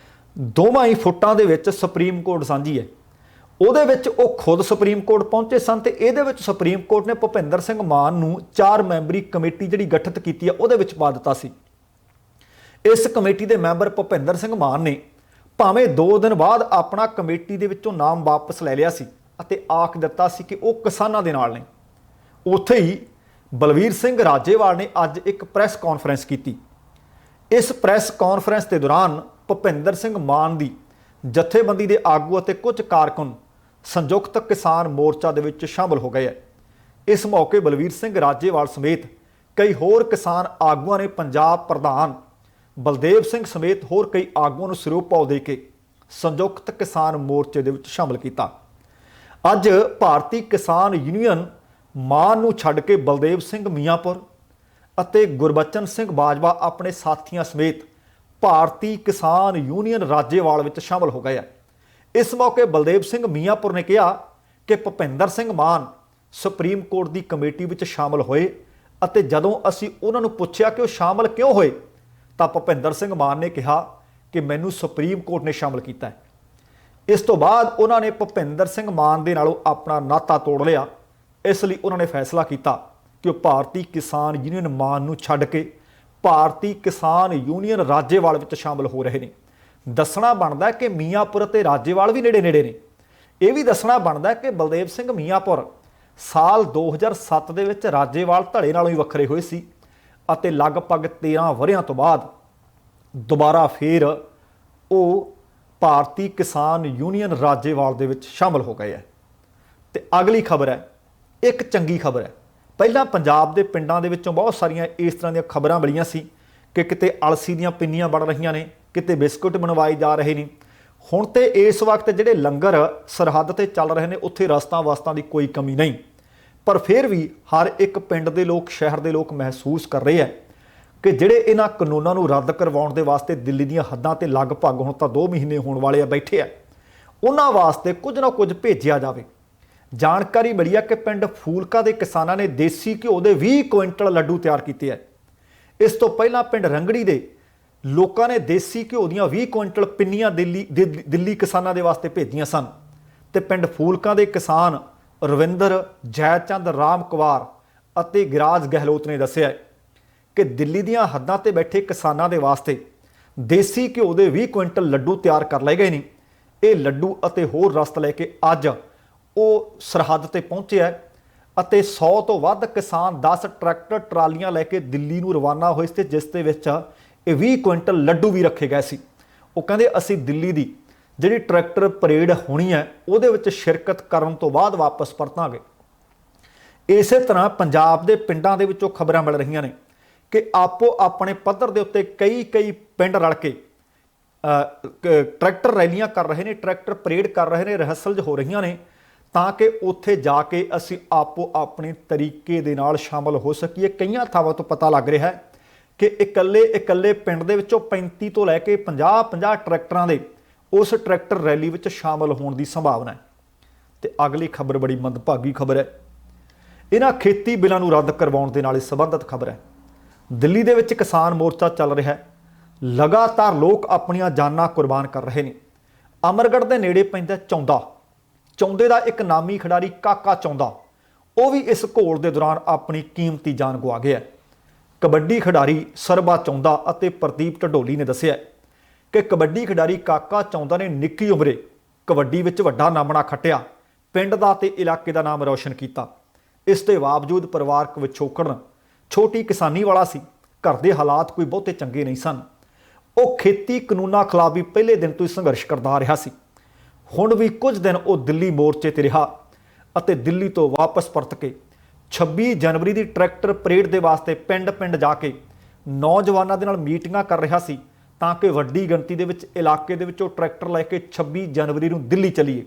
ਦੋਵਾਂ ਹੀ ਫੁੱਟਾਂ ਦੇ ਵਿੱਚ ਸੁਪਰੀਮ ਕੋਰਟ ਸਾਂਝੀ ਹੈ। ਉਹਦੇ ਵਿੱਚ ਉਹ ਖੁਦ ਸੁਪਰੀਮ ਕੋਰਟ ਪਹੁੰਚੇ ਸਨ ਤੇ ਇਹਦੇ ਵਿੱਚ ਸੁਪਰੀਮ ਕੋਰਟ ਨੇ ਭੁਪਿੰਦਰ ਸਿੰਘ ਮਾਨ ਨੂੰ 4 ਮੈਂਬਰੀ ਕਮੇਟੀ ਜਿਹੜੀ ਗਠਿਤ ਕੀਤੀ ਹੈ ਉਹਦੇ ਵਿੱਚ ਪਾ ਦਿੱਤਾ ਸੀ। ਇਸ ਕਮੇਟੀ ਦੇ ਮੈਂਬਰ ਭੁਪਿੰਦਰ ਸਿੰਘ ਮਾਨ ਨੇ ਭਾਵੇਂ 2 ਦਿਨ ਬਾਅਦ ਆਪਣਾ ਕਮੇਟੀ ਦੇ ਵਿੱਚੋਂ ਨਾਮ ਵਾਪਸ ਲੈ ਲਿਆ ਸੀ ਅਤੇ ਆਖ ਦਿੱਤਾ ਸੀ ਕਿ ਉਹ ਕਿਸਾਨਾਂ ਦੇ ਨਾਲ ਨੇ। ਉੱਥੇ ਹੀ ਬਲਵੀਰ ਸਿੰਘ ਰਾਜੇਵਾਲ ਨੇ ਅੱਜ ਇੱਕ ਪ੍ਰੈਸ ਕਾਨਫਰੰਸ ਕੀਤੀ। ਇਸ ਪ੍ਰੈਸ ਕਾਨਫਰੰਸ ਦੇ ਦੌਰਾਨ ਭੁਪਿੰਦਰ ਸਿੰਘ ਮਾਨ ਦੀ ਜਥੇਬੰਦੀ ਦੇ ਆਗੂ ਅਤੇ ਕੁਝ ਕਾਰਕੁਨ ਸੰਯੁਕਤ ਕਿਸਾਨ ਮੋਰਚਾ ਦੇ ਵਿੱਚ ਸ਼ਾਮਲ ਹੋ ਗਏ ਹੈ। ਇਸ ਮੌਕੇ ਬਲਵੀਰ ਸਿੰਘ ਰਾਜੇਵਾਲ ਸਮੇਤ ਕਈ ਹੋਰ ਕਿਸਾਨ ਆਗੂਆਂ ਨੇ ਪੰਜਾਬ ਪ੍ਰਧਾਨ ਬਲਦੇਵ ਸਿੰਘ ਸਮੇਤ ਹੋਰ ਕਈ ਆਗੂਆਂ ਨੂੰ ਸਿਰੋਪਾਓ ਦੇ ਕੇ ਸੰਯੁਕਤ ਕਿਸਾਨ ਮੋਰਚੇ ਦੇ ਵਿੱਚ ਸ਼ਾਮਲ ਕੀਤਾ। ਅੱਜ ਭਾਰਤੀ ਕਿਸਾਨ ਯੂਨੀਅਨ ਮਾਨ ਨੂੰ ਛੱਡ ਕੇ ਬਲਦੇਵ ਸਿੰਘ ਮੀਆਂਪੁਰ ਅਤੇ ਗੁਰਬਚਨ ਸਿੰਘ ਬਾਜਵਾ ਆਪਣੇ ਸਾਥੀਆਂ ਸਮੇਤ ਭਾਰਤੀ ਕਿਸਾਨ ਯੂਨੀਅਨ ਰਾਜੇਵਾਲ ਵਿੱਚ ਸ਼ਾਮਲ ਹੋ ਗਏ ਹੈ। ਇਸ ਮੌਕੇ ਬਲਦੇਵ ਸਿੰਘ ਮੀਆਂਪੁਰ ਨੇ ਕਿਹਾ ਕਿ ਭੁਪਿੰਦਰ ਸਿੰਘ ਮਾਨ ਸੁਪਰੀਮ ਕੋਰਟ ਦੀ ਕਮੇਟੀ ਵਿੱਚ ਸ਼ਾਮਲ ਹੋਏ ਅਤੇ ਜਦੋਂ ਅਸੀਂ ਉਹਨਾਂ ਨੂੰ ਪੁੱਛਿਆ ਕਿ ਉਹ ਸ਼ਾਮਲ ਕਿਉਂ ਹੋਏ ਤਾਂ ਭੁਪਿੰਦਰ ਸਿੰਘ ਮਾਨ ਨੇ ਕਿਹਾ ਕਿ ਮੈਨੂੰ ਸੁਪਰੀਮ ਕੋਰਟ ਨੇ ਸ਼ਾਮਲ ਕੀਤਾ ਹੈ। ਇਸ ਤੋਂ ਬਾਅਦ ਉਹਨਾਂ ਨੇ ਭੁਪਿੰਦਰ ਸਿੰਘ ਮਾਨ ਦੇ ਨਾਲੋਂ ਆਪਣਾ ਨਾਤਾ ਤੋੜ ਲਿਆ। ਇਸ ਲਈ ਉਹਨਾਂ ਨੇ ਫੈਸਲਾ ਕੀਤਾ ਕਿ ਉਹ ਭਾਰਤੀ ਕਿਸਾਨ ਯੂਨੀਅਨ ਮਾਨ ਨੂੰ ਛੱਡ ਕੇ ਭਾਰਤੀ ਕਿਸਾਨ ਯੂਨੀਅਨ ਰਾਜੇਵਾਲ ਵਿੱਚ ਸ਼ਾਮਲ ਹੋ ਰਹੇ ਨੇ। ਦੱਸਣਾ ਬਣਦਾ ਕਿ ਮੀਆਂਪੁਰ ਅਤੇ ਰਾਜੇਵਾਲ ਵੀ ਨੇੜੇ ਨੇੜੇ ਨੇ। ਇਹ ਵੀ ਦੱਸਣਾ ਬਣਦਾ ਕਿ ਬਲਦੇਵ ਸਿੰਘ ਮੀਆਂਪੁਰ ਸਾਲ 2007 ਦੇ ਵਿੱਚ ਰਾਜੇਵਾਲ ਧੜੇ ਨਾਲੋਂ ਹੀ ਵੱਖਰੇ ਹੋਏ ਸੀ ਅਤੇ ਲਗਭਗ 13 ਵਰ੍ਹਿਆਂ ਤੋਂ ਬਾਅਦ ਦੁਬਾਰਾ ਫੇਰ ਉਹ ਭਾਰਤੀ ਕਿਸਾਨ ਯੂਨੀਅਨ ਰਾਜੇਵਾਲ ਦੇ ਵਿੱਚ ਸ਼ਾਮਲ ਹੋ ਗਏ ਹੈ। ਤੇ ਅਗਲੀ ਖਬਰ ਹੈ, ਇੱਕ ਚੰਗੀ ਖਬਰ ਹੈ। ਪਹਿਲਾਂ ਪੰਜਾਬ ਦੇ ਪਿੰਡਾਂ ਦੇ ਵਿੱਚੋਂ ਬਹੁਤ ਸਾਰੀਆਂ ਇਸ ਤਰ੍ਹਾਂ ਦੀਆਂ ਖਬਰਾਂ ਮਿਲੀਆਂ ਸੀ ਕਿ ਕਿਤੇ ਅਲਸੀ ਦੀਆਂ ਪਿੰਨੀਆਂ ਬਣ ਰਹੀਆਂ ਨੇ, ਕਿਤੇ ਬਿਸਕੁਟ ਬਣਵਾਏ ਜਾ ਰਹੇ ਨੇ। ਹੁਣ ਤੇ ਇਸ ਵਕਤ ਜਿਹੜੇ ਲੰਗਰ ਸਰਹੱਦ ਤੇ ਚੱਲ ਰਹੇ ਨੇ ਉੱਥੇ ਰਸਤਾਂ ਵਾਸਤਾਂ ਦੀ ਕੋਈ ਕਮੀ ਨਹੀਂ, ਪਰ ਫਿਰ ਵੀ ਹਰ ਇੱਕ ਪਿੰਡ ਦੇ ਲੋਕ, ਸ਼ਹਿਰ ਦੇ ਲੋਕ ਮਹਿਸੂਸ ਕਰ ਰਹੇ ਹੈ ਕਿ ਜਿਹੜੇ ਇਹਨਾਂ ਕਾਨੂੰਨਾਂ ਨੂੰ ਰੱਦ ਕਰਵਾਉਣ ਦੇ ਵਾਸਤੇ ਦਿੱਲੀ ਦੀਆਂ ਹੱਦਾਂ ਤੇ ਲਗਭਗ ਹੁਣ ਤਾਂ 2 ਮਹੀਨੇ ਹੋਣ ਵਾਲੇ ਆ ਬੈਠੇ ਆ, ਉਹਨਾਂ ਵਾਸਤੇ ਕੁਝ ਨਾ ਕੁਝ ਭੇਜਿਆ ਜਾਵੇ। ਜਾਣਕਾਰੀ ਮਿਲੀ ਹੈ ਕਿ ਪਿੰਡ ਫੂਲਕਾ ਦੇ ਕਿਸਾਨਾਂ ਨੇ ਦੇਸੀ ਘਿਓ ਦੇ 20 ਕੁਇੰਟਲ ਲੱਡੂ ਤਿਆਰ ਕੀਤੇ ਹੈ। ਇਸ ਤੋਂ ਪਹਿਲਾਂ ਪਿੰਡ ਰੰਗੜੀ ਦੇ ਲੋਕਾਂ ਨੇ ਦੇਸੀ ਘਿਓ ਦੀਆਂ 20 ਕੁਇੰਟਲ ਪਿੰਨੀਆਂ ਦਿੱਲੀ ਕਿਸਾਨਾਂ ਦੇ ਵਾਸਤੇ ਭੇਜੀਆਂ ਸਨ। ਤੇ ਪਿੰਡ ਫੂਲਕਾ ਦੇ ਕਿਸਾਨ ਰਵਿੰਦਰ, ਜੈਚੰਦ, ਰਾਮ ਕੁਮਾਰ ਅਤੇ ਗਿਰਾਜ ਗਹਿਲੋਤ ਨੇ ਦੱਸਿਆ ਕਿ ਦਿੱਲੀ ਦੀਆਂ ਹੱਦਾਂ ਤੇ ਬੈਠੇ ਕਿਸਾਨਾਂ ਦੇ ਵਾਸਤੇ ਦੇਸੀ ਘਿਓ ਦੇ 20 ਕੁਇੰਟਲ ਲੱਡੂ ਤਿਆਰ ਕਰ ਲਏ ਗਏ ਨੇ। ਇਹ ਲੱਡੂ ਅਤੇ ਹੋਰ ਰਸਤ ਲੈ ਕੇ ਅੱਜ ਉਹ ਸਰਹੱਦ ਤੇ ਪਹੁੰਚੇ ਹੈ ਅਤੇ 100 ਤੋਂ ਵੱਧ ਕਿਸਾਨ 10 ਟਰੈਕਟਰ ਟਰਾਲੀਆਂ ਲੈ ਕੇ ਦਿੱਲੀ ਨੂੰ ਰਵਾਨਾ ਹੋਏ ਸੀ, ਜਿਸ ਦੇ ਵਿੱਚ ਇਹ 20 ਕੁਇੰਟਲ ਲੱਡੂ ਵੀ ਰੱਖੇ ਗਏ ਸੀ। ਉਹ ਕਹਿੰਦੇ ਅਸੀਂ ਦਿੱਲੀ ਦੀ ਜਿਹੜੀ ਟਰੈਕਟਰ ਪਰੇਡ ਹੋਣੀ ਹੈ ਉਹਦੇ ਵਿੱਚ ਸ਼ਿਰਕਤ ਕਰਨ ਤੋਂ ਬਾਅਦ ਵਾਪਸ ਪਰਤਾਂਗੇ। ਇਸੇ ਤਰ੍ਹਾਂ ਪੰਜਾਬ ਦੇ ਪਿੰਡਾਂ ਦੇ ਵਿੱਚੋਂ ਖਬਰਾਂ ਮਿਲ ਰਹੀਆਂ ਨੇ ਕਿ ਆਪੋ ਆਪਣੇ ਪੱਧਰ ਦੇ ਉੱਤੇ ਕਈ ਪਿੰਡ ਰਲ ਕੇ ਟਰੈਕਟਰ ਰੈਲੀਆਂ ਕਰ ਰਹੇ ਨੇ, ਟਰੈਕਟਰ ਪਰੇਡ ਕਰ ਰਹੇ ਨੇ, ਰਿਹਰਸਲ ਹੋ ਰਹੀਆਂ ਨੇ ਤਾਂ ਕਿ ਉੱਥੇ ਜਾ ਕੇ ਅਸੀਂ ਆਪੋ ਆਪਣੇ ਤਰੀਕੇ ਦੇ ਨਾਲ ਸ਼ਾਮਲ ਹੋ ਸਕੀਏ। ਕਈਆਂ ਥਾਵਾਂ ਤੋਂ ਪਤਾ ਲੱਗ ਰਿਹਾ ਹੈ ਕਿ ਇਕੱਲੇ ਪਿੰਡ ਦੇ ਵਿੱਚੋਂ 35 ਤੋਂ ਲੈ ਕੇ 50 ਟਰੈਕਟਰਾਂ ਦੇ ਉਸ ਟਰੈਕਟਰ ਰੈਲੀ ਵਿੱਚ ਸ਼ਾਮਲ ਹੋਣ ਦੀ ਸੰਭਾਵਨਾ ਹੈ। ਤੇ ਅਗਲੀ ਖਬਰ ਬੜੀ ਮੰਦਭਾਗੀ ਖਬਰ ਹੈ। ਇਹਨਾਂ ਖੇਤੀ ਬਿੱਲਾਂ ਨੂੰ ਰੱਦ ਕਰਵਾਉਣ ਦੇ ਨਾਲ ਸੰਬੰਧਿਤ ਖਬਰ ਹੈ। ਦਿੱਲੀ ਦੇ ਵਿੱਚ ਕਿਸਾਨ ਮੋਰਚਾ ਚੱਲ ਰਿਹਾ ਹੈ। ਲਗਾਤਾਰ ਲੋਕ ਆਪਣੀਆਂ ਜਾਨਾਂ ਕੁਰਬਾਨ ਕਰ ਰਹੇ ਨੇ। ਅਮਰਗੜ੍ਹ ਦੇ ਨੇੜੇ ਪੈਂਦਾ ਚੌਂਦੇ ਦਾ ਇੱਕ ਨਾਮੀ ਖਿਡਾਰੀ ਕਾਕਾ ਚੌਂਦਾ, ਉਹ ਵੀ ਇਸ ਘੋਲ ਦੇ ਦੌਰਾਨ ਆਪਣੀ ਕੀਮਤੀ ਜਾਨ ਗਵਾ ਗਿਆ। ਕਬੱਡੀ ਖਿਡਾਰੀ ਸਰਬਾ ਚੌਂਦਾ ਅਤੇ ਪ੍ਰਦੀਪ ਢਡੋਲੀ ਨੇ ਦੱਸਿਆ ਕਿ ਕਬੱਡੀ ਖਿਡਾਰੀ ਕਾਕਾ ਚੌਂਦਾ ਨੇ ਨਿੱਕੀ ਉਮਰੇ ਕਬੱਡੀ ਵਿੱਚ ਵੱਡਾ ਨਾਮਣਾ ਖੱਟਿਆ, ਪਿੰਡ ਦਾ ਤੇ ਇਲਾਕੇ ਦਾ ਨਾਮ ਰੌਸ਼ਨ ਕੀਤਾ। ਇਸ ਦੇ ਬਾਵਜੂਦ ਪਰਿਵਾਰਕ ਵਿਛੋਕੜਨ, ਛੋਟੀ ਕਿਸਾਨੀ ਵਾਲਾ ਸੀ, ਘਰ ਦੇ ਹਾਲਾਤ ਕੋਈ ਬਹੁਤੇ ਚੰਗੇ ਨਹੀਂ ਸਨ। ਉਹ ਖੇਤੀ ਕਾਨੂੰਨਾਂ ਖਿਲਾਫ ਵੀ ਪਹਿਲੇ ਦਿਨ ਤੋਂ ਹੀ ਸੰਘਰਸ਼ ਕਰਦਾ ਰਿਹਾ ਸੀ। ਹੁਣ ਵੀ ਕੁਝ ਦਿਨ ਉਹ ਦਿੱਲੀ ਮੋਰਚੇ ਤੇ ਰਿਹਾ ਅਤੇ ਦਿੱਲੀ ਤੋਂ ਵਾਪਸ ਪਰਤ ਕੇ 26 ਜਨਵਰੀ ਦੀ ਟਰੈਕਟਰ ਪਰੇਡ ਦੇ ਵਾਸਤੇ ਪਿੰਡ ਜਾ ਕੇ ਨੌਜਵਾਨਾਂ ਦੇ ਨਾਲ ਮੀਟਿੰਗਾਂ ਕਰ ਰਿਹਾ ਸੀ ਤਾਂ ਕਿ ਵੱਡੀ ਗਿਣਤੀ ਦੇ ਵਿੱਚ ਇਲਾਕੇ ਦੇ ਵਿੱਚੋਂ ਟਰੈਕਟਰ ਲੈ ਕੇ 26 ਜਨਵਰੀ ਨੂੰ ਦਿੱਲੀ ਚੱਲੀਏ।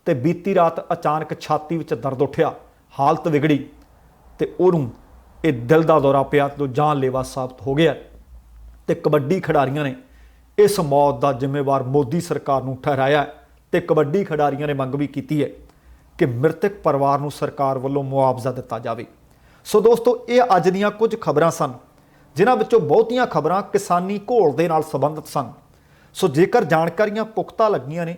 ਤੇ ਬੀਤੀ ਰਾਤ ਅਚਾਨਕ ਛਾਤੀ ਵਿੱਚ ਦਰਦ ਉੱਠਿਆ, ਹਾਲਤ ਵਿਗੜੀ ਤੇ ਉਹਨੂੰ ਇਹ ਦਿਲ ਦਾ ਦੌਰਾ ਪਿਆ ਤੇ ਜਾਨਲੇਵਾ ਸਾਬਤ ਹੋ ਗਿਆ। ਤੇ ਕਬੱਡੀ ਖਿਡਾਰੀਆਂ ਨੇ ਇਸ ਮੌਤ ਦਾ ਜ਼ਿੰਮੇਵਾਰ ਮੋਦੀ ਸਰਕਾਰ ਨੂੰ ਠਹਿਰਾਇਆ ਤੇ ਕਬੱਡੀ ਖਿਡਾਰੀਆਂ ਨੇ ਮੰਗ ਵੀ ਕੀਤੀ ਹੈ ਕਿ ਮ੍ਰਿਤਕ ਪਰਿਵਾਰ ਨੂੰ ਸਰਕਾਰ ਵੱਲੋਂ ਮੁਆਵਜ਼ਾ ਦਿੱਤਾ ਜਾਵੇ। ਸੋ ਦੋਸਤੋ, ਇਹ ਅੱਜ ਦੀਆਂ ਕੁਝ ਖਬਰਾਂ ਸਨ ਜਿਨ੍ਹਾਂ ਵਿੱਚੋਂ ਬਹੁਤੀਆਂ ਖਬਰਾਂ ਕਿਸਾਨੀ ਘੋਲ ਦੇ ਨਾਲ ਸੰਬੰਧਿਤ ਸਨ। ਸੋ ਜੇਕਰ ਜਾਣਕਾਰੀਆਂ ਪੁਖਤਾ ਲੱਗੀਆਂ ਨੇ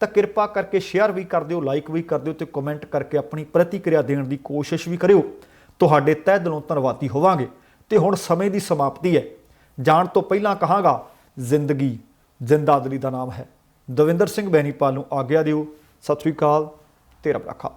ਤਾਂ ਕਿਰਪਾ ਕਰਕੇ ਸ਼ੇਅਰ ਵੀ ਕਰ ਦਿਓ, ਲਾਈਕ ਵੀ ਕਰ ਦਿਓ ਤੇ ਕਮੈਂਟ ਕਰਕੇ ਆਪਣੀ ਪ੍ਰਤੀਕਿਰਿਆ ਦੇਣ ਦੀ ਕੋਸ਼ਿਸ਼ ਵੀ ਕਰਿਓ। ਤੁਹਾਡੇ ਤਹਿ ਦਿਲੋਂ ਧੰਨਵਾਦੀ ਹੋਵਾਂਗੇ। ਤੇ ਹੁਣ ਸਮੇਂ ਦੀ ਸਮਾਪਤੀ ਹੈ। ਜਾਣ ਤੋਂ ਪਹਿਲਾਂ ਕਹਾਂਗਾ, ਜ਼ਿੰਦਗੀ ਜ਼ਿੰਦਾਦਿਲੀ ਦਾ ਨਾਮ ਹੈ। ਦਵਿੰਦਰ ਸਿੰਘ ਬੈਨੀਪਾਲ ਨੂੰ ਆਗਿਆ ਦਿਓ। ਸਤਿ ਸ਼੍ਰੀ ਅਕਾਲ। ਤੇਰਾ ਭਰਾਖਾ।